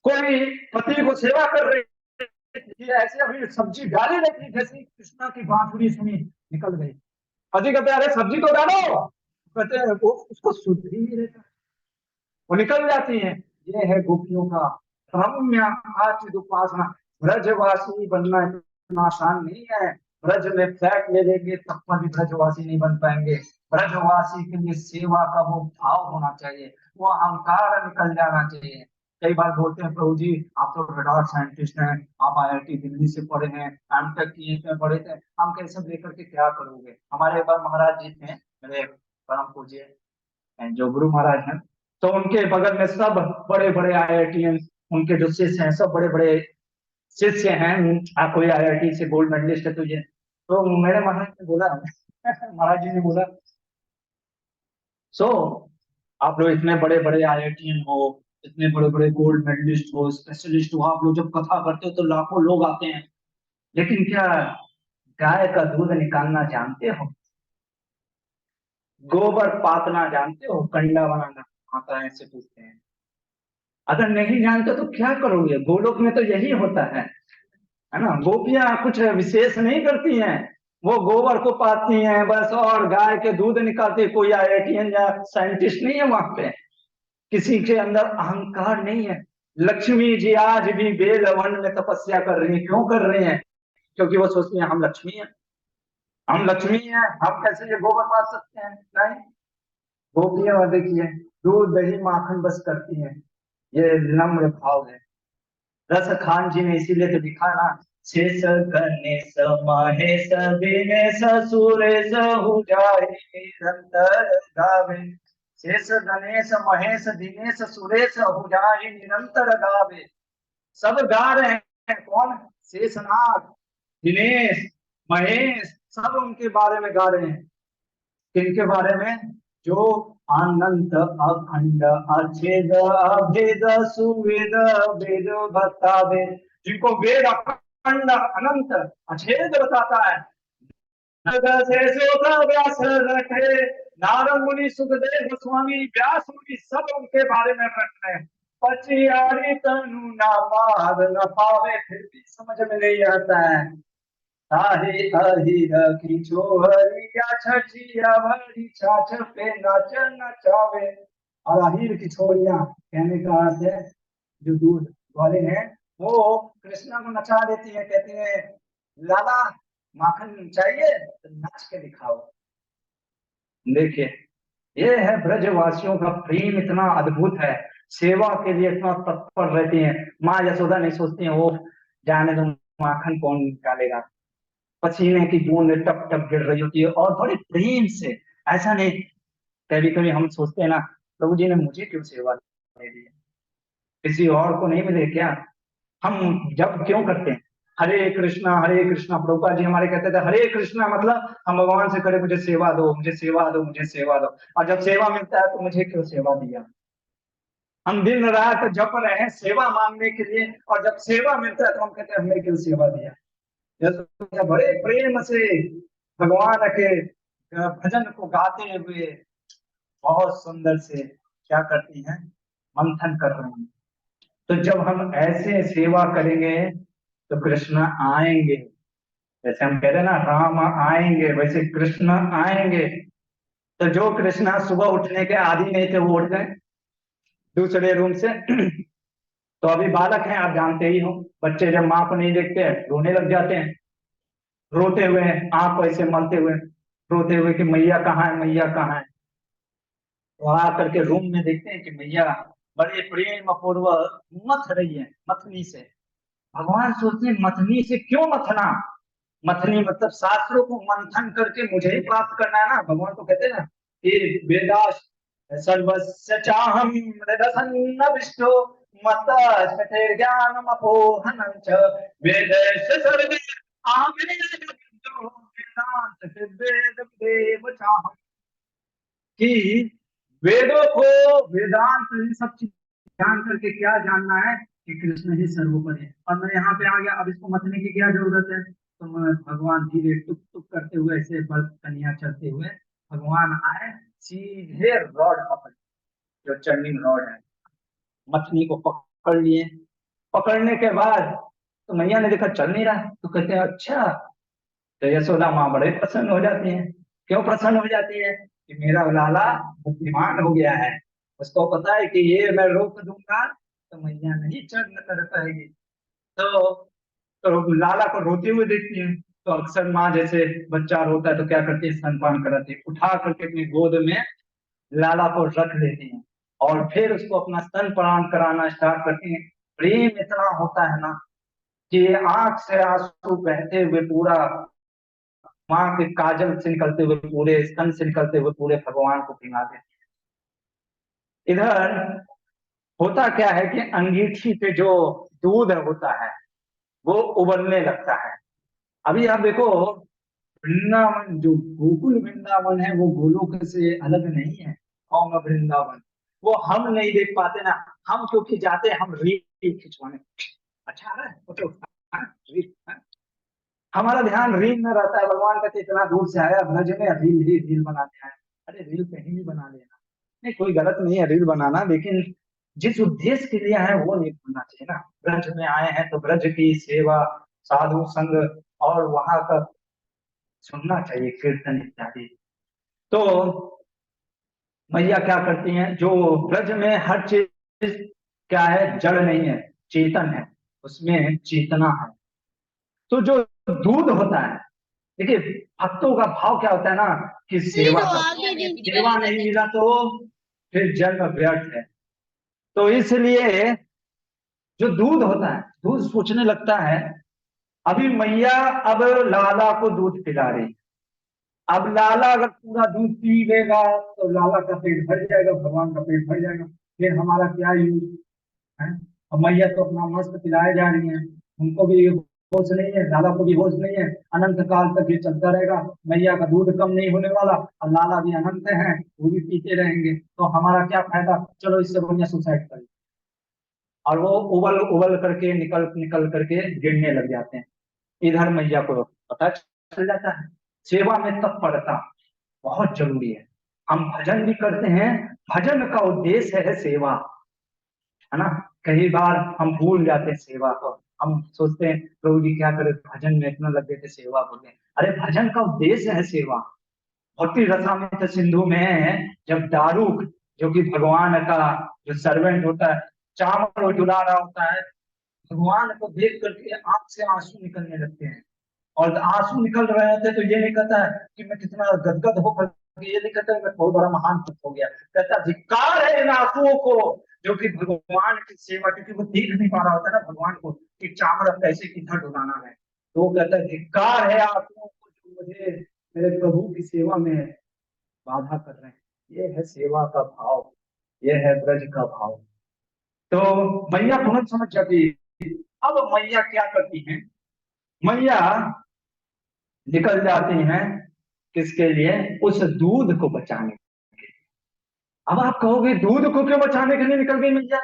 कोई पति को सेवा कर रही थी, ऐसे अभी सब्जी डाली रही थी, जैसे ही कृष्णा की बांसुरी सुनी निकल गई। पति कहते अरे सब्जी तो डालो, कहते हैं वो उसको शुद्ध ही नहीं रहता, वो निकल जाती हैं। ये है गोपियों का रम्य आचित उपासना। ब्रजवासी बनना इतना आसान नहीं है। ब्रज में फ्लैट ले लेंगे तब पर भी ब्रजवासी नहीं बन पाएंगे। ब्रजवासी के लिए सेवा का वो भाव होना चाहिए, वो अहंकार निकल जाना चाहिए। कई बार बोलते हैं प्रभु जी आप तो रडार साइंटिस्ट हैं, आप आईआईटी दिल्ली से पढ़े हैं, एमटेक किए थे, पढ़े थे, हम कैसे लेकर के क्या करोगे? हमारे एक बार महाराज जी थे, मेरे परम पूज्य जो गुरु महाराज हैं, तो उनके बगल में सब बड़े बड़े आईआईटीएन, उनके जो शिष्य हैं सब बड़े बड़े शिष्य हैं। आप कोई आईआईटी से गोल्ड मेडलिस्ट है तुझे, तो मेरे महाराज ने बोला महाराज जी ने बोला सो आप लोग इतने बड़े बड़े आईआईटीएन हो, इतने बड़े बड़े गोल्ड मेडलिस्ट हो, स्पेशलिस्ट हो, आप लोग जब कथा करते हो तो लाखों लोग आते हैं, लेकिन क्या गाय का दूध निकालना जानते हो? गोबर पातना जानते हो? कंडा बनाना आता है? ऐसे पूछते हैं। अगर नहीं जानते तो क्या करोगे? गोलोक में तो यही होता है ना। गोपियां कुछ विशेष नहीं करती हैं, वो गोबर को पाती हैं बस, और गाय के दूध निकालती है। कोई आईआईटीएन या साइंटिस्ट नहीं है वहां पे, किसी के अंदर अहंकार नहीं है। लक्ष्मी जी आज भी बेल वन में तपस्या कर रही है। क्यों कर रही हैं? क्योंकि वो सोचती हैं हम लक्ष्मी हैं, हम लक्ष्मी हैं, हम कैसे ये गोबर पा सकते हैं? नहीं, गोपियां देखिए दूध दही माखन बस करती हैं। ये नम्र भाव है। रस खान जी ने इसीलिए तो लिखा ना, शेष गणेश महेश दिनेश सुरेश जाहि निरंतर गावे। शेष गणेश महेश दिनेश सुरेश जाहि निरंतर गावे। सब गा रहे हैं, कौन? शेषनाग, दिनेश, महेश, सब उनके बारे में गा रहे हैं। किनके बारे में? जो अनंत अखंड अछेद अभेद सुवेद वेद बतावे, जिनको वेद अखंड अनंत अछेद बताता है। से व्यास रखे, नारद मुनि सुखदेव गोस्वामी व्यास मुनि सब उनके बारे में रख रहे हैं। पचियारी तनु ना पार न पावे, फिर भी समझ में नहीं आता है। ताहे अहिर की छोहरिया छठिया भरी छाछ पे नाच नचावे। और अहिर की छोरियां कहने का अर्थ है जो दूध वाले हैं, वो कृष्णा को नचा देती है, कहती है लाला माखन चाहिए तो नाच के दिखाओ। देखिए ये है ब्रजवासियों का प्रेम, इतना अद्भुत है। सेवा के लिए इतना तत्पर रहती हैं। माँ यशोदा नहीं सोचती हैं वो जाने दो माखन कौन निकालेगा, पसीने की बूंद टप टप गिर रही होती है और बड़े प्रेम से। ऐसा नहीं, कभी कभी हम सोचते हैं ना प्रभु जी ने मुझे क्यों सेवा दे दी, किसी और को नहीं मिले क्या? हम जब क्यों करते हैं हरे कृष्णा, प्रभुपाद जी हमारे कहते थे हरे कृष्णा मतलब हम भगवान से करे मुझे सेवा दो, मुझे सेवा दो, मुझे सेवा दो। और जब सेवा मिलता है तो मुझे क्यों सेवा दिया? हम दिन रात जप रहे हैं सेवा मांगने के लिए, और जब सेवा मिलता है तो हम कहते हैं हमने क्यों सेवा दिया? यह बड़े प्रेम से भगवान के भजन को गाते हुए बहुत सुंदर से क्या करती हैं? मंथन कर रहे हैं। तो जब हम ऐसे सेवा करेंगे तो कृष्ण आएंगे। जैसे हम कह रहे हैं ना राम आएंगे, वैसे कृष्ण आएंगे। तो जो कृष्णा सुबह उठने के आदि नहीं थे वो उठ गए दूसरे रूम से तो अभी बालक हैं, आप जानते ही हो, बच्चे जब माँ को नहीं देखते हैं रोने लग जाते हैं, रोते हुए, आंख को ऐसे मलते हुए, रोते हुए कि मैया कहाँ है, मैया कहाँ है। तो आ करके रूम में देखते हैं कि मैया बड़े प्रेम पूर्वक मथ रही है मथनी से। भगवान सोचते हैं मथनी से क्यों मथना, मथनी मतलब शास्त्रों को मंथन करके मुझे ही प्राप्त करना है ना। भगवान तो कहते हैं ना कि वेदास सर्वस्य चाहम हृदय विष्णु मत ज्ञानम अपोहनम च वेदस्य सर्वे अहमेव वेदांत वेद देव चाहम। कि वेदों को, वेदांत इन सब चीज जान करके क्या जानना है कि कृष्ण ही सर्वोपरि है। और मैं यहाँ पे आ गया, अब इसको मथने की क्या जरूरत है। तो मैं भगवान धीरे टुक टुक करते हुए ऐसे बल कन्या चलते हुए भगवान आए, सीधे रॉड पकड़, जो चर्निंग रॉड है, मछली को पकड़ लिए। पकड़ने के बाद तो मैया ने देखा चल नहीं रहा, तो कहते हैं अच्छा। तो यशोदा माँ बड़े प्रसन्न हो जाती है। क्यों प्रसन्न हो जाती है कि मेरा लाला बुद्धिमान हो गया है, उसको पता है कि ये मैं रोक दूंगा तो मैया नहीं चढ़ कर पाएगी। तो तो लाला को रोते हुए देखती है। तो अक्सर माँ जैसे बच्चा रोता है तो क्या करती है, स्तनपान कराती है, उठा करके अपनी गोद में लाला को रख लेती हैं और फिर उसको अपना स्तनपान कराना स्टार्ट करती हैं। प्रेम इतना होता है ना कि आंख से आंसू बहते हुए पूरा, माँ के काजल से निकलते हुए पूरे, स्तन से निकलते हुए पूरे भगवान को पिला देते। इधर होता क्या है कि अंगीठी पे जो दूध होता है वो उबलने लगता है। अभी आप देखो, वृंदावन जो गोकुल वृंदावन है वो गोलोक से अलग नहीं है। कौन वृंदावन, वो हम नहीं देख पाते ना। हम क्योंकि जाते हैं, हम रील खिंचवाने, अच्छा आ रहा है फोटो, हाँ, रील, हाँ। हमारा ध्यान रील में रहता है। भगवान कहते इतना दूर से आया ब्रज में, रील ही रील बनाने आया। अरे रील कहीं भी बना लेना, नहीं कोई गलत नहीं है रील बनाना, लेकिन जिस उद्देश्य के लिए है वो नहीं भूलना चाहिए ना। ब्रज में आए हैं तो ब्रज की सेवा, साधु संग और वहां का सुनना चाहिए, कीर्तन इत्यादि। तो मैया क्या करती हैं, जो ब्रज में हर चीज क्या है, जड़ नहीं है, चेतन है, उसमें चेतना है। तो जो दूध होता है, देखिए भक्तों का भाव क्या होता है ना कि सेवा का, सेवा नहीं मिला तो फिर जन्म व्यर्थ है। तो इसलिए जो दूध होता है, दूध सोचने लगता है, अभी मैया अब लाला को दूध पिला रही, अब लाला अगर पूरा दूध पी लेगा तो लाला का पेट भर जाएगा, भगवान का पेट भर जाएगा, फिर हमारा क्या यूज है। और मैया तो अपना मस्त पिलाए जा रही है, उनको भी होश नहीं है, लाला को भी होश नहीं है। अनंत काल तक ये चलता रहेगा, मैया का दूध कम नहीं होने वाला और लाला भी अनंत है, वो भी पीते रहेंगे, तो हमारा क्या फायदा, चलो इससे बढ़िया सुसाइड कर। और वो उबल उबल करके निकल निकल करके गिरने लग जाते हैं। इधर मैया को पता चल जाता है। सेवा में तत्परता बहुत जरूरी है। हम भजन भी करते हैं, भजन का उद्देश्य है सेवा, है ना। कई बार हम भूल जाते हैं सेवा को, हम सोचते हैं प्रभु जी क्या करे, भजन में इतना लग गए थे सेवा भूल गए। अरे भजन का उद्देश्य है सेवा। भक्ति रसामृत सिंधु में जब दारूक, जो कि भगवान का जो सर्वेंट होता है, चावल डुला रहा होता है, भगवान को देख करके आंख से आंसू निकलने लगते हैं। और आंसू निकल रहे होते तो ये नहीं कहता है कि मैं कितना गदगद होकर, ये नहीं कहता है मैं बहुत बड़ा महान भक्त हो गया, कहता धिक्कार है इन आंसुओं को जो कि भगवान की सेवा, क्योंकि वो देख नहीं पा रहा होता ना भगवान को कि चावल कैसे कितना डुलाना है। तो वो कहता है धिक्कार है आंसुओं को जो मुझे मेरे प्रभु की सेवा में बाधा कर रहे हैं। ये है सेवा का भाव, ये है ब्रज का भाव। तो मैया तुरंत समझ जाती है। अब मैया क्या करती हैं, मैया निकल जाती हैं किसके लिए, उस दूध को बचाने। अब आप कहोगे दूध को क्यों बचाने के लिए निकल गई मैया,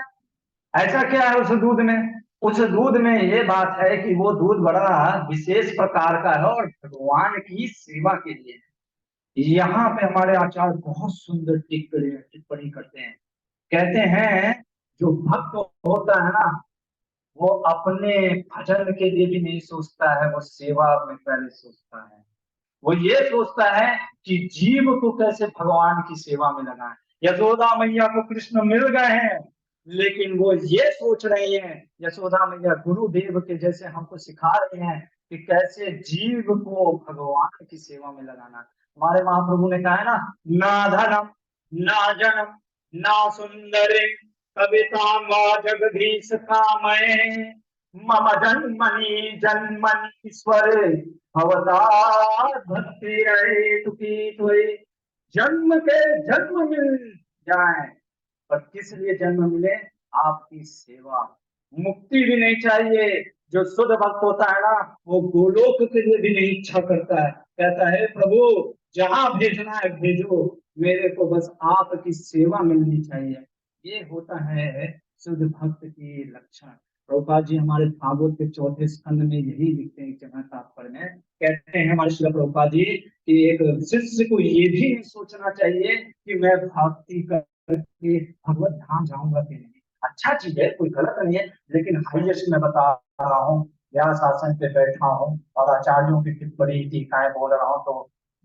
ऐसा क्या है उस दूध में। उस दूध में ये बात है कि वो दूध बड़ा विशेष प्रकार का है और भगवान की सेवा के लिए है। यहाँ पे हमारे आचार्य बहुत सुंदर टिप्पणी करते हैं। कहते हैं जो भक्त होता है ना, वो अपने भजन के लिए भी नहीं सोचता है, वो सेवा में पहले सोचता है। वो ये सोचता है कि जीव को कैसे भगवान की सेवा में लगाएं। यशोदा मैया को कृष्ण मिल गए हैं, लेकिन वो ये सोच रही हैं, यशोदा मैया गुरुदेव के जैसे हमको सिखा रहे हैं कि कैसे जीव को भगवान की सेवा में लगाना। हमारे महाप्रभु ने कहा है ना, ना धनम ना जनम ना सुंदरी कविता वा जगदीश कामये मम जन्मनि जन्मनीश्वर अवतार भक्ति रहे तुकी तुई। जन्म के जन्म मिल जाए, पर किस लिए जन्म मिले? आपकी सेवा। मुक्ति भी नहीं चाहिए। जो शुद्ध भक्त होता है ना, वो गोलोक के लिए भी नहीं इच्छा करता है, कहता है प्रभु जहां भेजना है भेजो, मेरे को बस आपकी सेवा मिलनी चाहिए। ये होता है शुद्ध भक्त की लक्षण। प्रभुपाद जी हमारे भागवत के चौथे स्कंद में यही लिखते हैं, जहाँ तात्पर्य में कहते हैं हमारे श्रील प्रभुपाद जी कि एक शिष्य को ये भी नहीं सोचना चाहिए कि मैं भक्ति करके भगवत धाम जाऊंगा कि नहीं। अच्छा चीज है, कोई गलत नहीं है, लेकिन हाईएस्ट मैं बता रहा हूँ, व्यास आसन पे बैठा हूँ और आचार्यों की टिप्पणी टीकाएं बोल रहा हूँ, तो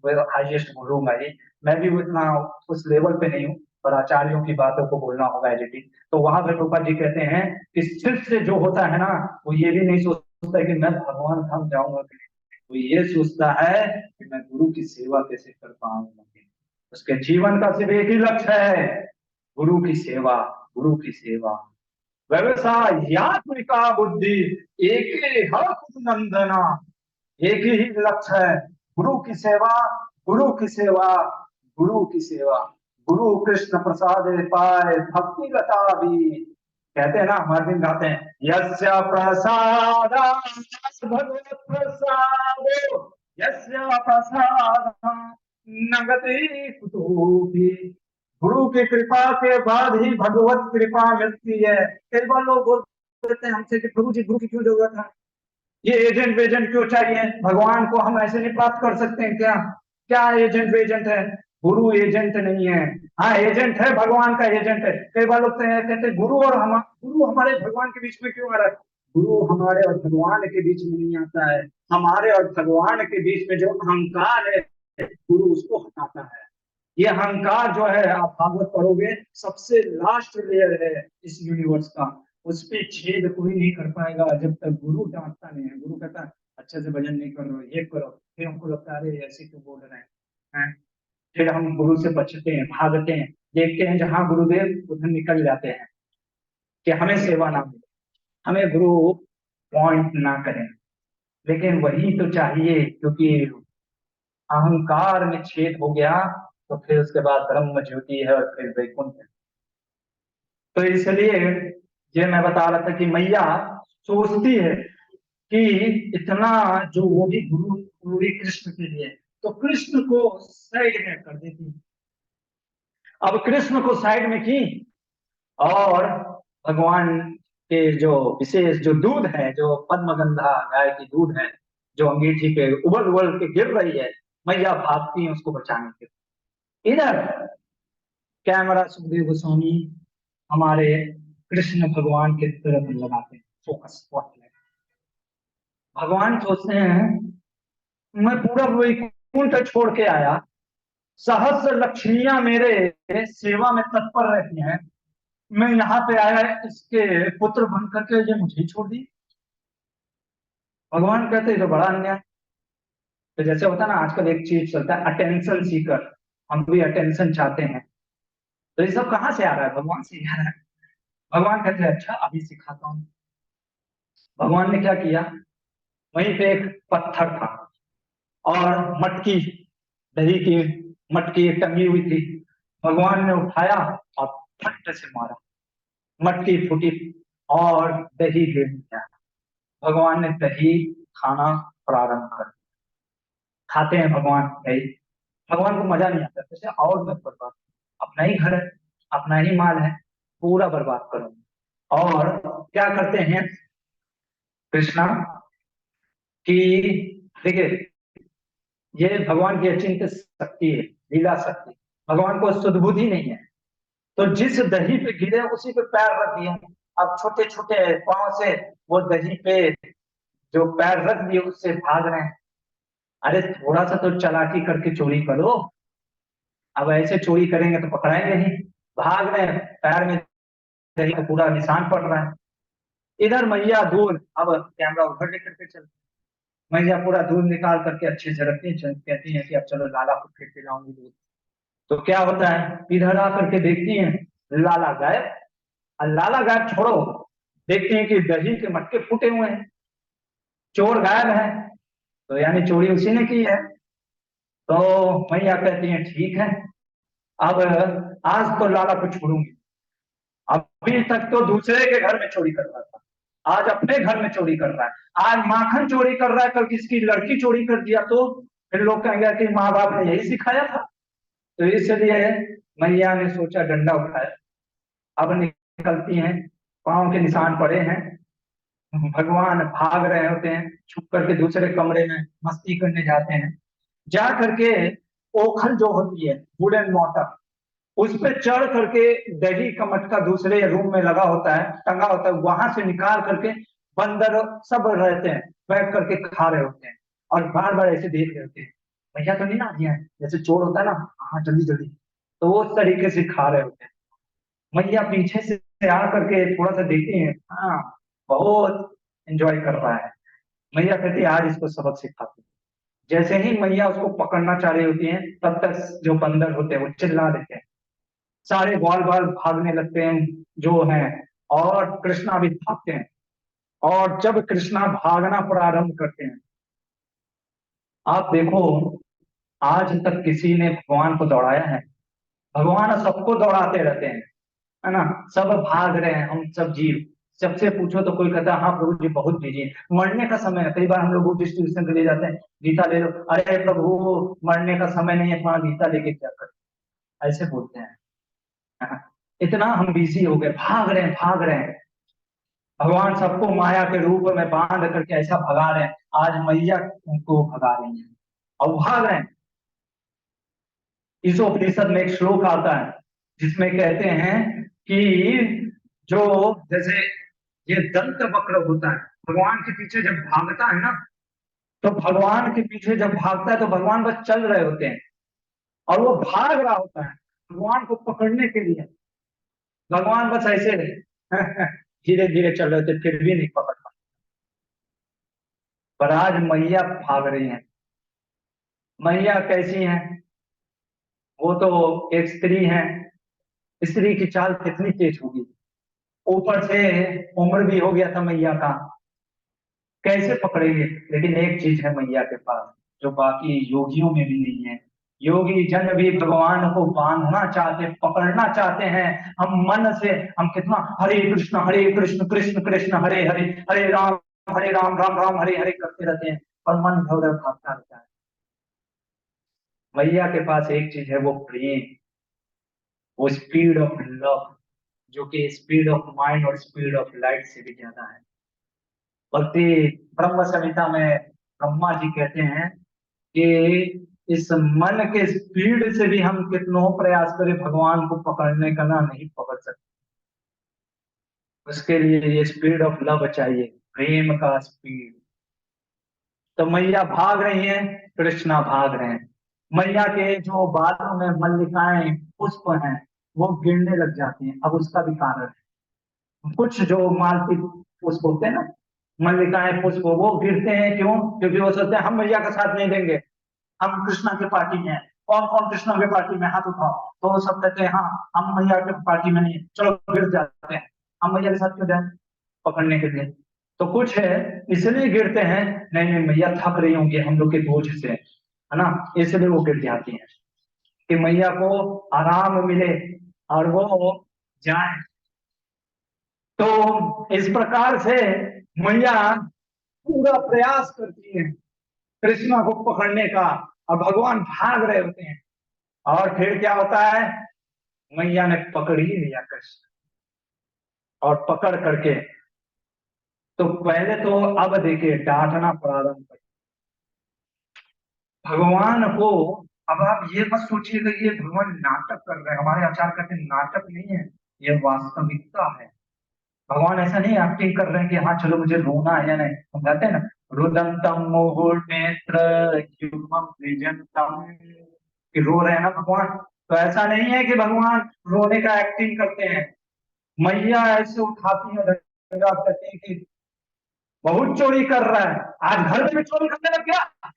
वो हाईएस्ट बोलूंगा ही। मैं भी उतना उस लेवल पे नहीं हूँ, पर आचार्यों की बातों को बोलना होगा एडिटिंग। तो वहां पे रूपा जी कहते हैं कि शिष्य जो होता है ना, वो ये भी नहीं सोचता कि मैं भगवान धाम जाऊंगा, वो ये सोचता है कि मैं गुरु की सेवा कैसे कर पाऊंगा। उसके जीवन का सिर्फ एक ही लक्ष्य है, गुरु की सेवा, गुरु की सेवा। व्यवसाय यात्रिका बुद्धि एक ही नंदना, एक ही लक्ष्य है, गुरु की सेवा, गुरु की सेवा, गुरु की सेवा। गुरु कृष्ण प्रसाद पाए भक्ति लता भी, कहते हैं ना, हमारे दिन गाते हैं, यस्य प्रसाद भगवत प्रसाद, यस्य प्रसाद नगति कुतोपि। गुरु की कृपा के बाद ही भगवत कृपा मिलती है। कई बार लोग बोलते हैं हमसे कि प्रभु जी गुरु की क्यों जरूरत है, ये एजेंट वेजेंट क्यों चाहिए, भगवान को हम ऐसे नहीं प्राप्त कर सकते हैं क्या? क्या एजेंट वेजेंट है? गुरु एजेंट नहीं है। हाँ एजेंट है, भगवान का एजेंट है। कई बार लोग कहते हैं गुरु और हम, गुरु हमारे भगवान के बीच में क्यों आ रहा है? गुरु हमारे और भगवान के बीच में नहीं आता है, हमारे और भगवान के बीच में जो अहंकार है, गुरु उसको हटाता है। ये अहंकार जो है, आप भागवत पढ़ोगे, सबसे लास्ट लेयर है इस यूनिवर्स का। उस पर छेद कोई नहीं कर पाएगा जब तक गुरु डांटता नहीं है। गुरु कहता है अच्छे से भजन नहीं कर रहे हो, ये करो, फिर हमको लगता है अरे ऐसे क्यों बोल रहे हैं। फिर हम गुरु से बचते हैं, भागते हैं, देखते हैं जहां गुरुदेव उधर निकल जाते हैं कि हमें सेवा ना मिले, हमें गुरु पॉइंट ना करें। लेकिन वही तो चाहिए, क्योंकि अहंकार में छेद हो गया तो फिर उसके बाद ब्रह्म ज्योति है और फिर वैकुंठ है। तो इसलिए ये मैं बता रहा था कि मैया सोचती है कि इतना जो वो भी गुरु पूरी कृष्ण के लिए, तो कृष्ण को साइड में कर देती। अब कृष्ण को साइड में की, और भगवान के जो विशेष जो दूध है, जो पद्मगंधा गाय की दूध है, जो अंगीठी पे उबल उबल के गिर रही है, मैया भागती है उसको बचाने के लिए। इधर कैमरा सुखदेव गोस्वामी हमारे कृष्ण भगवान की तरफ लगाते हैं फोकस स्पॉटलाइट। भगवान सोचते हैं मैं पूरा वैकुंठ छोड़ के आया, सहस्र लक्ष्मियां मेरे सेवा में तत्पर रहती हैं, मैं यहाँ पे आया इसके पुत्र बन करके ये मुझे छोड़ दी। भगवान कहते हैं तो बड़ा अन्याय। तो जैसे होता है ना, आजकल एक चीज चलता है अटेंशन सीकर, हम भी अटेंशन चाहते हैं। तो ये सब कहाँ से आ रहा है? भगवान से आ रहा है। भगवान कहते हैं अच्छा अभी सिखाता हूँ। भगवान ने क्या किया, वहीं पे एक पत्थर था और मटकी, दही की मटकी टंगी हुई थी। भगवान ने उठाया और फट से मारा, मटकी फूटी और दही गिर गया। भगवान ने दही खाना प्रारंभ कर दिया। खाते हैं भगवान दही। भगवान को मजा नहीं आता, जैसे और मत बर्बाद, अपना ही घर है, अपना ही माल है, पूरा बर्बाद करो। और क्या करते हैं कृष्णा की, देखिए ये भगवान की अचिंत्य शक्ति है, लीला शक्ति। भगवान को सुदबुद्धि नहीं है, तो जिस दही पे गिरे उसी पे पैर रख दिए। अब छोटे छोटे पांव से वो दही पे जो पैर रख दिए उससे भाग रहे हैं। अरे थोड़ा सा तो चालाकी करके चोरी करो, अब ऐसे चोरी करेंगे तो पकड़ाएंगे नहीं। भाग रहे हैं, पैर में दही का पूरा निशान पड़ रहा है। इधर मैया दूध, अब कैमरा उधर लेकर के चल, मैया पूरा दूध निकाल करके अच्छे से रखती है, कहती है कि अब चलो लाला को फिर पिलाऊंगी दूध। तो क्या होता है, इधर आकर के देखती है लाला गायब। और लाला गायब छोड़ो, देखती है कि दही के मटके फूटे हुए हैं, चोर गायब है, तो यानी चोरी उसी ने की है। तो मैया कहती है ठीक है, अब आज तो लाला को छोड़ूंगी। अभी तक तो दूसरे के घर में चोरी कर रहा था, आज अपने घर में चोरी कर रहा है, आज माखन चोरी कर रहा है, कल किसकी लड़की चोरी कर दिया तो फिर लोग कहेंगे कि माँ बाप ने यही सिखाया था। तो इसलिए मैया ने सोचा डंडा उठाया, अब निकलती हैं, पांव के निशान पड़े हैं, भगवान भाग रहे होते हैं, छुप करके दूसरे कमरे में मस्ती करने जाते हैं। जा करके ओखल जो होती है वुडन मोटर, उस पे चढ़ करके दही का मटका दूसरे रूम में लगा होता है, टंगा होता है, वहां से निकाल करके बंदर सब रहते हैं बैठ करके खा रहे होते हैं, और बार बार ऐसे देख रहे होते हैं भैया तो नहीं ना दिया है, जैसे चोर होता है ना, हाँ जल्दी जल्दी, तो वो उस तरीके से खा रहे होते हैं। मैया पीछे से आ करके थोड़ा सा देखती है, हाँ बहुत एंजॉय कर रहा है। मैया कहती है आज इसको सबक सिखाती हूँ। जैसे ही मैया उसको पकड़ना चाह रही होती है, तब तक जो बंदर होते हैं वो चिल्ला देते हैं, सारे बॉल बॉल भागने लगते हैं जो हैं, और कृष्णा भी भागते हैं। और जब कृष्णा भागना प्रारंभ करते हैं, आप देखो आज तक किसी ने भगवान को दौड़ाया है? भगवान सबको दौड़ाते रहते हैं, है ना, सब भाग रहे हैं, हम सब जीव। सबसे पूछो तो कोई कहता है हाँ प्रभु जी बहुत बिजी है, मरने का समय है, कई बार हम लोग बुक डिस्ट्रीब्यूशन के लिए जाते हैं, गीता ले लो, अरे प्रभु मरने का समय नहीं है, तुम्हारा गीता लेके क्या कर, ऐसे बोलते हैं, है ना? इतना हम बिजी हो गए, भाग रहे हैं भाग रहे हैं। भगवान सबको माया के रूप में बांध करके ऐसा भगा रहे हैं, आज मैया उनको भगा रही है और भाग रहे हैं। इस उपनिषद में एक श्लोक आता है जिसमें कहते हैं कि जो जैसे ये दंत वक्र होता है, भगवान के पीछे जब भागता है ना, तो भगवान के पीछे जब भागता है तो भगवान बस चल रहे होते हैं, और वो भाग रहा होता है भगवान को पकड़ने के लिए। भगवान बस ऐसे धीरे धीरे चल रहे थे, फिर भी नहीं पकड़ पाए। पर आज मैया भाग रही है। मैया कैसी है? वो तो एक स्त्री है, स्त्री की चाल कितनी तेज होगी, ऊपर से उम्र भी हो गया था मैया का, कैसे पकड़ेंगे? लेकिन एक चीज है मैया के पास जो बाकी योगियों में भी नहीं है। योगी जन भी भगवान को बांधना चाहते, पकड़ना चाहते हैं। हम मन से हम कितना हरे कृष्ण कृष्ण कृष्ण हरे हरे, हरे राम राम हरे हरे करते रहते हैं, पर मन इधर उधर भागता रहता है। मैया के पास एक चीज है, वो प्रेम, वो स्पीड ऑफ लव, जो कि स्पीड ऑफ माइंड और स्पीड ऑफ लाइट से भी ज्यादा है। बल्कि ब्रह्म संहिता में ब्रह्मा जी कहते हैं कि इस मन के स्पीड से भी हम कितनों प्रयास करें भगवान को पकड़ने का ना, नहीं पकड़ सकते। उसके लिए ये स्पीड ऑफ लव चाहिए, प्रेम का स्पीड। तो मैया भाग रही हैं, कृष्णा भाग रहे हैं। मैया के जो बालों में मल्लिकाएं पुष्प हैं वो गिरने लग जाती हैं, अब उसका भी कारण है। कुछ जो मालती पुष्प होते हैं ना, मल्लिकाएं पुष्प, वो गिरते हैं क्यों? क्योंकि वो सोचते हैं हम मैया का साथ नहीं देंगे, हम कृष्णा के पार्टी में हैं। कौन कौन कृष्णा के पार्टी में, हाथ उठाओ। तो वो सब कहते हैं हाँ हम मैया के पार्टी में नहीं है, चलो गिर जाते हैं, हम मैया के साथ क्यों जाए पकड़ने के लिए। तो कुछ है इसलिए गिरते हैं, नहीं नहीं मैया थक रही होंगी हम लोग के बोझ से, है ना, इसलिए वो गिर जाती हैं कि मैया को आराम मिले और वो जाए। तो इस प्रकार से मैया पूरा प्रयास करती है कृष्णा को पकड़ने का, और भगवान भाग रहे होते हैं। और फिर क्या होता है, मैया ने पकड़ ही लिया कृष्ण, और पकड़ करके तो पहले तो अब देखिए डांटना प्रारंभ कर भगवान को। अब आप ये मत सोचिएगा ये भगवान नाटक कर रहे हैं, हमारे आचार्य कहते हैं नाटक नहीं है, ये वास्तविकता है। भगवान ऐसा नहीं एक्टिंग कर रहे हैं कि हाँ चलो मुझे रोना है या नहीं, हम कहते हैं ना रुदंतम मुहुर्नेत्र युग्मम द्विजंतम, कि रो रहे हैं ना भगवान। तो ऐसा नहीं है कि भगवान रोने का एक्टिंग करते हैं, मैया ऐसे उठाती है डंडा, कहती है कि बहुत चोरी कर रहा है, आज घर में भी चोरी करने लग गया।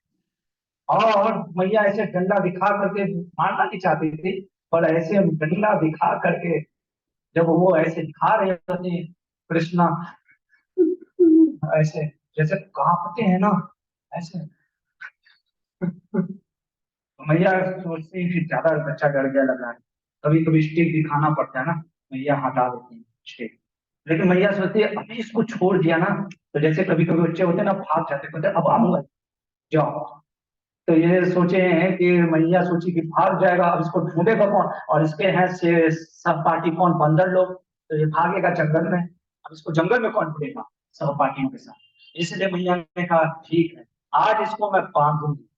और मैया ऐसे डंडा दिखा करके मारना नहीं चाहती थी, पर ऐसे डंडा दिखा करके जब वो ऐसे दिखा रहे होते कृष्णा, ऐसे जैसे कांपते हैं ना, ऐसे तो मैया सोचती है कि ज्यादा बच्चा डर गया लग रहा है, कभी कभी स्टिक दिखाना पड़ता है ना, मैया हटा देती है स्टिक। लेकिन मैया सोचती है अभी इसको छोड़ दिया ना, तो जैसे कभी कभी बच्चे होते हैं ना भाग जाते, कहते हैं, अब आऊंगा, जाओ। तो ये सोचे हैं कि मैया सोची कि भाग जाएगा, अब इसको ढूंढेगा कौन, और इसके हैं से सब पार्टी कौन, बंदर लोग, तो ये भागेगा जंगल में, अब इसको जंगल में कौन ढूंढेगा सहपाठियों के साथ। इसलिए मैया ने कहा ठीक है, आज इसको मैं बांधूंगी।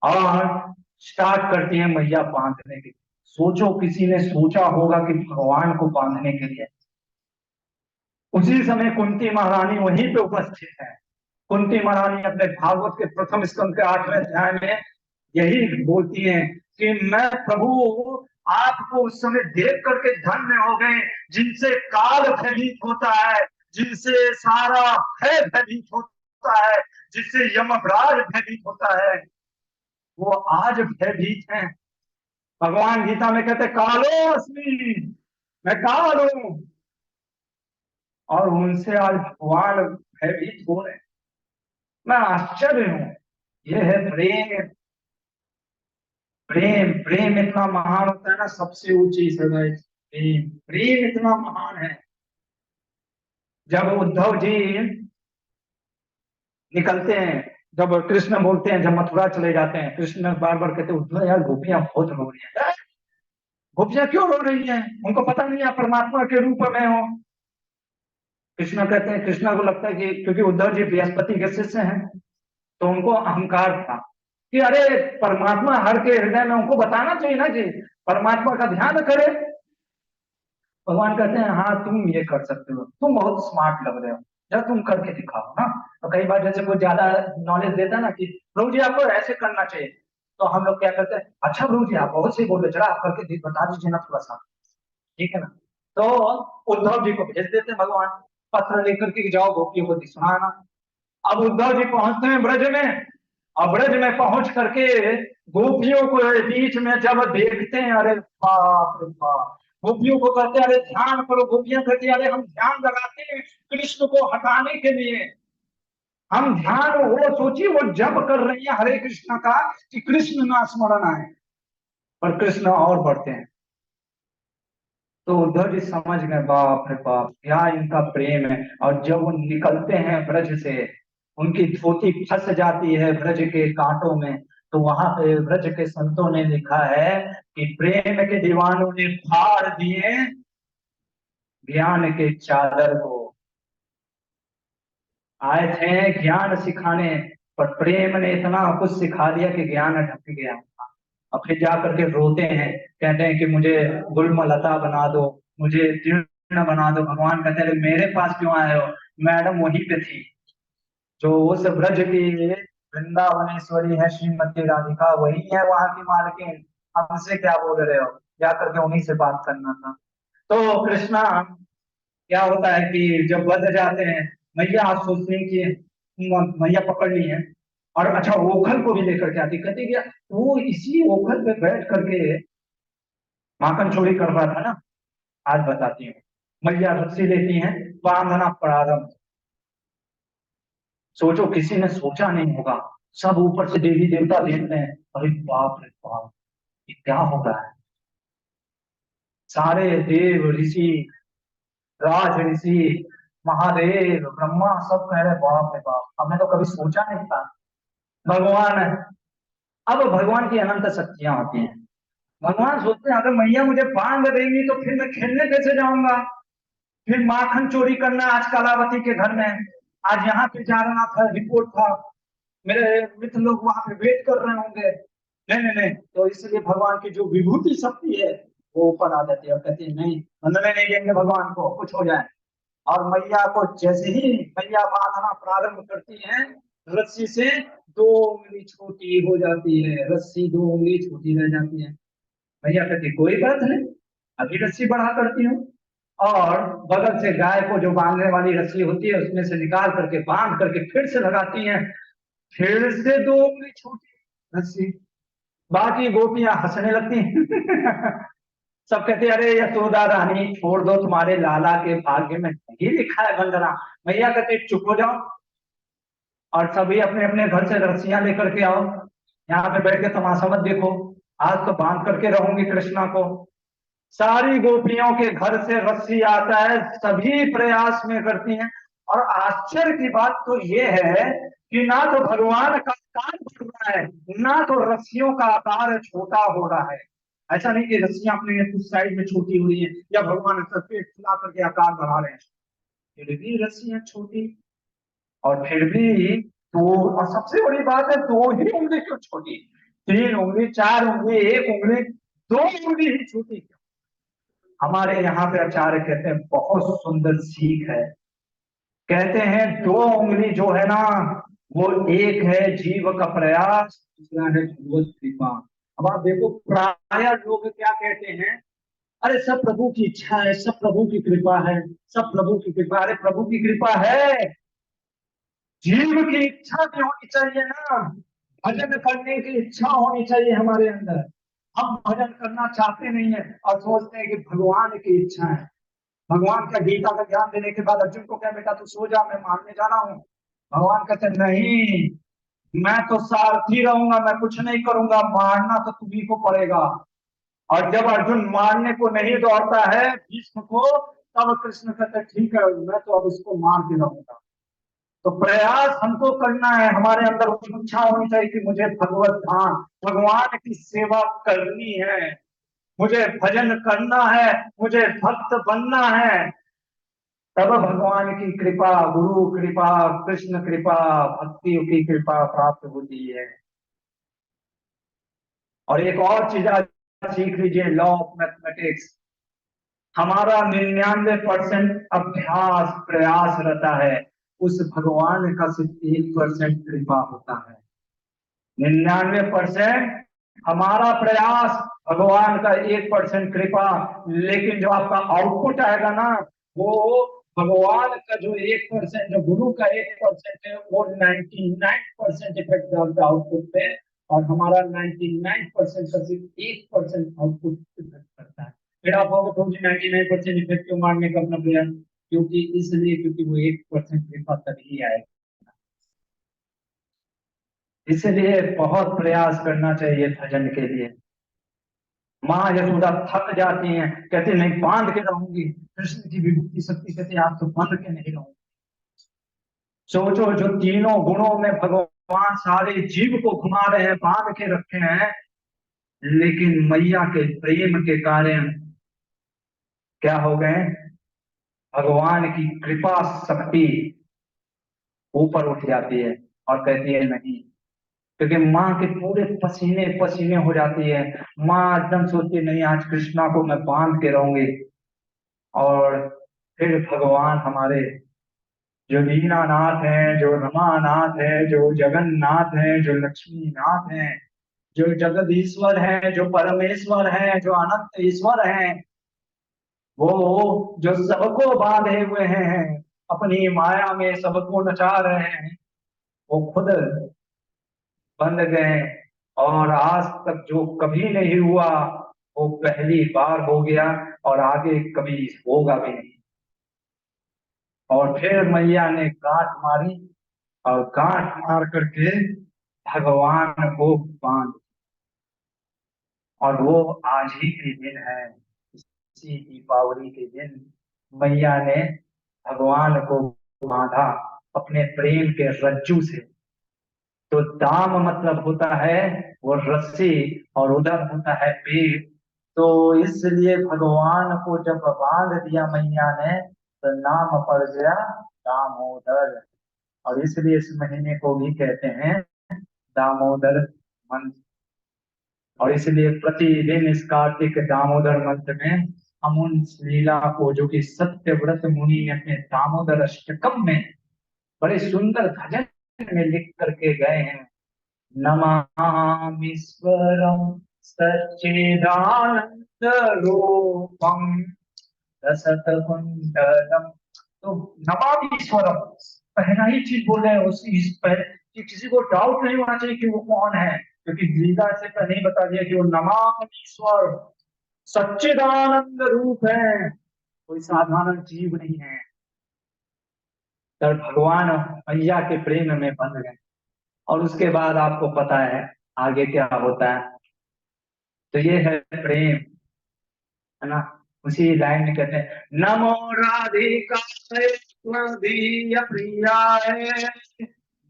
और स्टार्ट करती है मैया बांधने की। सोचो किसी ने सोचा होगा कि भगवान को बांधने के लिए, उसी समय कुंती महारानी वहीं पे उपस्थित है। कुंती महारानी अपने भागवत के प्रथम स्कंद के 8वें अध्याय में यही बोलती हैं कि मैं प्रभु आपको उस समय देख करके धन्य हो गए, जिनसे काल भयभीत होता है, जिनसे सारा भय भयभीत होता है, जिससे यमराज भयभीत होता है, वो आज भयभीत हैं। भगवान गीता में कहते कालो अस्मि, मैं काल हूं, और उनसे आज भगवान भयभीत हो रहे हैं। मैं आश्चर्य हूं। यह है प्रेम। प्रेम प्रेम इतना महान होता है ना, सबसे ऊंची सदा प्रेम, प्रेम इतना महान है। जब उद्धव जी निकलते हैं, जब कृष्ण बोलते हैं, जब मथुरा चले जाते हैं, कृष्ण बार बार कहते हैं उद्धव यार गोपियां बहुत रो रही है। गोपियां क्यों रो रही हैं, उनको पता नहीं है परमात्मा के रूप में हो। कृष्णा कहते हैं, कृष्णा को लगता है कि क्योंकि उद्धव जी बृहस्पति के शिष्य हैं, तो उनको अहंकार था कि अरे परमात्मा हर के हृदय में, उनको बताना चाहिए ना कि परमात्मा का ध्यान करे। भगवान कहते हैं हाँ तुम ये कर सकते हो, तुम बहुत स्मार्ट लग रहे हो, जब तुम करके दिखाओ ना। तो कई बार जैसे कोई ज्यादा नॉलेज देता है ना कि प्रभु जी आपको ऐसे करना चाहिए, तो हम लोग क्या करते हैं, अच्छा प्रभु जी आप बहुत सही बोल रहे, जरा आप करके बता दीजिए ना थोड़ा सा, ठीक है ना। तो उद्धव जी को भेज देते हैं भगवान, पत्र लेकर के जाओ गोपियों को सुनाना। अब उद्धव जी पहुंचते हैं ब्रज में, और ब्रज में पहुंच करके गोपियों को बीच में जब देखते हैं, अरे बाप रे बाप, गोपियों को कहते हैं अरे ध्यान करो, गोपियां कहती हैं अरे हम ध्यान लगाते हैं कृष्ण को हटाने के लिए, हम ध्यान, वो सोचिए वो जब कर रही है हरे कृष्ण का कि कृष्ण ना स्मरण आए, और कृष्ण और बढ़ते हैं। तो उद्धव जी समझ गए बाप रे बाप क्या इनका प्रेम है। और जब वो निकलते हैं ब्रज से, उनकी धोती फंस जाती है ब्रज के कांटों में, तो वहां पे ब्रज के संतों ने लिखा है कि प्रेम के दीवानों ने फाड़ दिए ज्ञान के चादर को। आए थे ज्ञान सिखाने, पर प्रेम ने इतना कुछ सिखा दिया कि ज्ञान ढक गया। और फिर जा करके रोते हैं, कहते हैं कि मुझे गुलमलता बना दो, मुझे जीर्ण बना दो। भगवान कहते हैं मेरे पास क्यों आए हो, मैडम वहीं पे थी, जो उस ब्रज की वृंदावनेश्वरी है श्रीमती राधिका, वही है वहां की मालकिन, हमसे क्या बोल रहे हो, जा करके उन्हीं से बात करना था। तो कृष्णा क्या होता है कि जब बध जाते हैं, मैया आप सोचते हैं कि मैया पकड़ ली है, और अच्छा ओखल को भी लेकर के आती, कहती कि वो इसी ओखल पे बैठ करके माखन चोरी कर रहा था ना। आज बताती हूँ। मैया रस्सी लेती हैं, बांधना प्रारंभ। सोचो किसी ने सोचा नहीं होगा, सब ऊपर से देवी देवता देखते हैं, अरे बाप रे बाप ये क्या हो रहा है। सारे देव ऋषि, राज ऋषि, महादेव ब्रह्मा सब कह रहे बाप रे बाप, हमने तो कभी सोचा नहीं था। भगवान, अब भगवान की अनंत शक्तियां होती हैं। भगवान सोचते हैं अगर मैया मुझे बांध देंगी तो फिर मैं खेलने कैसे जाऊंगा, फिर माखन चोरी करना आज कलावती के घर में, आज यहाँ पे जा रहा था, रिपोर्ट था, मेरे मित्र लोग वहां पे वेट कर रहे होंगे। नहीं नहीं नहीं, तो इसलिए भगवान की जो विभूति शक्ति है वो ऊपर आ जाती है, और कहती है नहीं बंधने नहीं देंगे भगवान को, कुछ हो जाए। और मैया को जैसे ही मैया बांधना प्रारंभ करती है, रस्सी से 2 उंगली छोटी हो जाती है, रस्सी 2 उंगली छोटी रह जाती है। भैया कहती कोई बात नहीं, अभी रस्सी बढ़ा करती हूँ। और बगल से गाय को जो बांधने वाली रस्सी होती है उसमें से निकाल करके बांध करके फिर से लगाती हैं, फिर से 2 उंगली छोटी रस्सी। बाकी गोपियां हंसने लगती हैं। सब कहते हैं, अरे यशोदा रानी छोड़ दो, तुम्हारे लाला के भाग्य में नहीं लिखा है वंदना। मैया कहते चुप हो जाओ और सभी अपने अपने घर से रस्सियां लेकर के आओ, यहाँ पे बैठ के तमाशा मत देखो, आज तो बांध करके रहूंगी कृष्णा को। सारी गोपियों के घर से रस्सी आता है, सभी प्रयास में करती हैं। और आश्चर्य की बात तो ये है कि ना तो भगवान का आकार बढ़ रहा है, ना तो रस्सियों का आकार छोटा हो रहा है। ऐसा नहीं कि रस्सियां अपने कुछ साइड में छोटी हो रही है या भगवान पेट फुला करके आकार बढ़ा रहे हैं, फिर भी रस्सियां छोटी। और फिर भी तो, और सबसे बड़ी बात है, 2 ही उंगली क्यों छोटी, 3 उंगली, 4 उंगली, 1 उंगली, 2 उंगली ही छोटी क्यों? हमारे यहाँ पे आचार्य कहते हैं बहुत सुंदर सीख है। कहते हैं 2 उंगली जो है ना, वो एक है जीव का प्रयास, दूसरा है भगवत कृपा। अब आप देखो प्राय लोग क्या कहते हैं, अरे सब प्रभु की इच्छा है, सब प्रभु की कृपा है, सब प्रभु की कृपा। अरे प्रभु की कृपा है, जीव की इच्छा भी होनी चाहिए ना, भजन करने की इच्छा होनी चाहिए हमारे अंदर। हम भजन करना चाहते नहीं है और सोचते हैं कि भगवान की इच्छा है। भगवान का गीता का ज्ञान देने के बाद अर्जुन को क्या, बेटा तू सो जा, मैं मारने जा रहा हूँ। भगवान कहते नहीं, मैं तो सारथी रहूंगा, मैं कुछ नहीं करूंगा, मारना तो तुम्ही को पड़ेगा। और जब अर्जुन मारने को नहीं दौड़ता है भीष्म को, तब कृष्ण कहते ठीक है, मैं तो अब इसको मार के रहूंगा। तो प्रयास हमको करना है, हमारे अंदर इच्छा होनी चाहिए कि मुझे भगवत धाम, भगवान की सेवा करनी है, मुझे भजन करना है, मुझे भक्त बनना है। तब भगवान की कृपा, गुरु कृपा, कृष्ण कृपा, भक्ति की कृपा प्राप्त होती है। और एक और चीज आज सीख लीजिए, लॉ ऑफ मैथमेटिक्स। हमारा 99% अभ्यास प्रयास रहता है, उस भगवान का सिर्फ 1% कृपा होता है। 99% हमारा प्रयास, भगवान का 1% कृपा। लेकिन जो आपका आउटपुट आएगा ना, वो भगवान का जो 1%, जो गुरु का 1% है, वो 99% इफेक्ट डालता है आउटपुट पे। और हमारा 99% का सिर्फ 1% आउटपुट इफेक्ट करता है। फिर आप होगा तो 99% इफेक्ट क्यों मारने का अपना प्रयास, क्योंकि इसलिए क्योंकि वो 1% कृपा तभी आएगा। इसलिए बहुत प्रयास करना चाहिए भजन के लिए। माँ यशोदा थक जाती हैं, कहती नहीं बांध के रहूंगी, कृष्ण की विभूति शक्ति कहती आप तो बांध के नहीं रहूंगी। सोचो, जो तीनों गुणों में भगवान सारे जीव को घुमा रहे हैं, बांध के रखे हैं, लेकिन मैया के प्रेम के कारण क्या हो गए, भगवान की कृपा शक्ति ऊपर उठ जाती है और कहती है नहीं। क्योंकि माँ के पूरे पसीने पसीने हो जाती है, माँ एकदम सोचती नहीं आज कृष्णा को मैं बांध के रहूंगी। और फिर भगवान हमारे जो दीनानाथ हैं, जो रमानाथ है, जो जगन्नाथ हैं, जो लक्ष्मीनाथ हैं, जो जगदीश्वर हैं, जो परमेश्वर हैं, जो अनंत ईश्वर हैं, वो जो सबको बांधे हुए हैं, अपनी माया में सबको नचा रहे हैं, वो खुद बंध गए। और आज तक जो कभी नहीं हुआ, वो पहली बार हो गया और आगे कभी होगा भी नहीं। और फिर मैया ने गांठ मारी और गांठ मार करके भगवान को बांध, और वो आज ही के दिन है, इसी दीपावली के दिन मैया ने भगवान को बांधा अपने प्रेम के रज्जू से। तो दाम मतलब होता है वो रस्सी, और उधर होता है पेट। तो इसलिए भगवान को जब बांध दिया मैया ने, तो नाम पड़ गया दामोदर। और इसलिए इस महीने को भी कहते हैं दामोदर मंथ। और इसलिए प्रतिदिन इस कार्तिक दामोदर मंथ में हम उन लीला को, जो कि सत्यव्रत मुनि ने अपने दामोदर अष्टकम में बड़े सुंदर भजन में लिख करके गए हैं। नमामीश्वरं सच्चिदानंद रूपम रसतकुंडलम। तो नमामीश्वरम, पहला ही चीज बोल रहे हैं कि किसी को डाउट नहीं होना चाहिए कि वो कौन है, क्योंकि गीता से पहले ही बता दिया कि वो नमामीश्वर सच्चिदानंद रूप है, कोई साधारण जीव नहीं है। तब भगवान मैया के प्रेम में बंध गए, और उसके बाद आपको पता है आगे क्या होता है। तो ये है प्रेम, है ना। उसी लाइन में कहते हैं, नमो राधिकाय त्वदीय प्रियाय,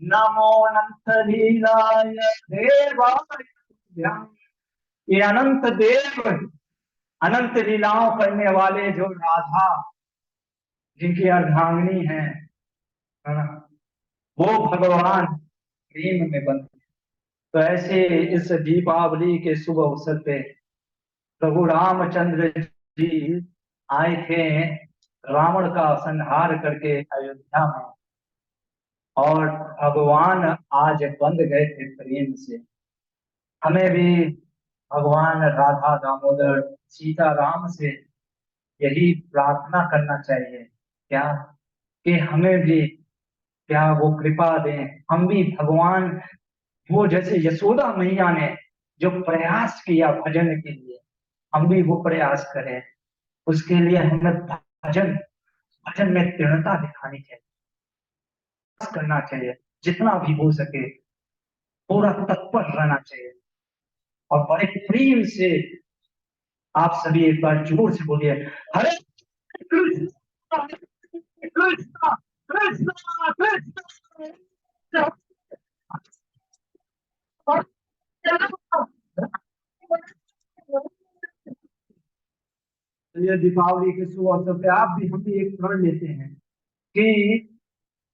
नमो अनंत लीलाय देवाय। ये अनंत देव, अनंत लीलाओं करने वाले जो राधा, जिनकी अर्धांगिनी है ना, वो भगवान प्रेम में बंद। तो ऐसे इस दीपावली के शुभ अवसर पे प्रभु रामचंद्र जी आए थे रावण का संहार करके अयोध्या में, और भगवान आज बंध गए थे प्रेम से। हमें भी भगवान राधा दामोदर सीता राम से यही प्रार्थना करना चाहिए, क्या कि हमें भी क्या वो कृपा दें, हम भी भगवान, वो जैसे यशोदा मैया ने जो प्रयास किया भजन के लिए, हम भी वो प्रयास करें। उसके लिए हमें भजन भजन में दृढ़ता दिखानी चाहिए, प्रयास करना चाहिए, जितना भी हो सके पूरा तत्पर रहना चाहिए। और बड़े प्रेम से आप सभी एक बार जोर से बोलिए, हरे कृष्णा कृष्णा कृष्णा कृष्णा। ये दीपावली के शुभ अवसर पे आप भी, हम भी एक प्रण लेते हैं कि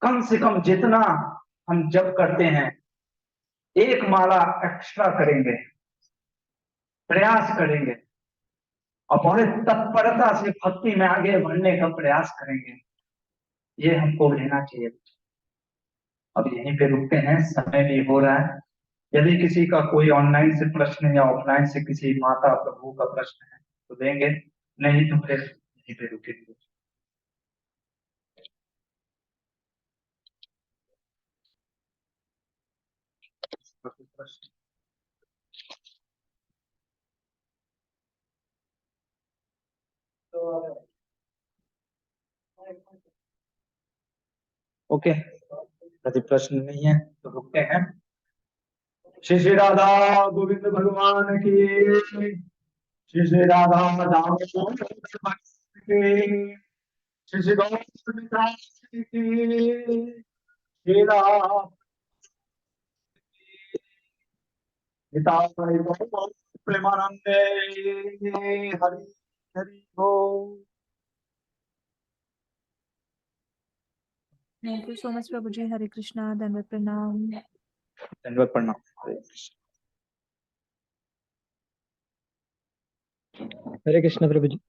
कम से कम जितना हम जप करते हैं, एक माला एक्स्ट्रा करेंगे, प्रयास करेंगे, और बड़े तत्परता से भक्ति में आगे बढ़ने का प्रयास करेंगे। ये हमको लेना चाहिए। अब यहीं पे रुकते हैं, समय भी हो रहा है। यदि किसी का कोई ऑनलाइन से प्रश्न या ऑफलाइन से किसी माता प्रभु का प्रश्न है तो देंगे, नहीं तो फिर यहीं पे रुकेंगे। ओके, यदि प्रश्न नहीं है तो रुकते हैं। श्री श्री राधा गोविंद भगवान की, श्री श्री राधा दामोदर भगवान की, श्री श्री गौर की, श्री राम निताय गौर प्रेमानंदे, हरि हरि बोल। थैंक यू सो मच प्रभु जी। हरे कृष्णा, दंडवत प्रणाम। दंडवत प्रणाम। हरे कृष्ण प्रभु जी।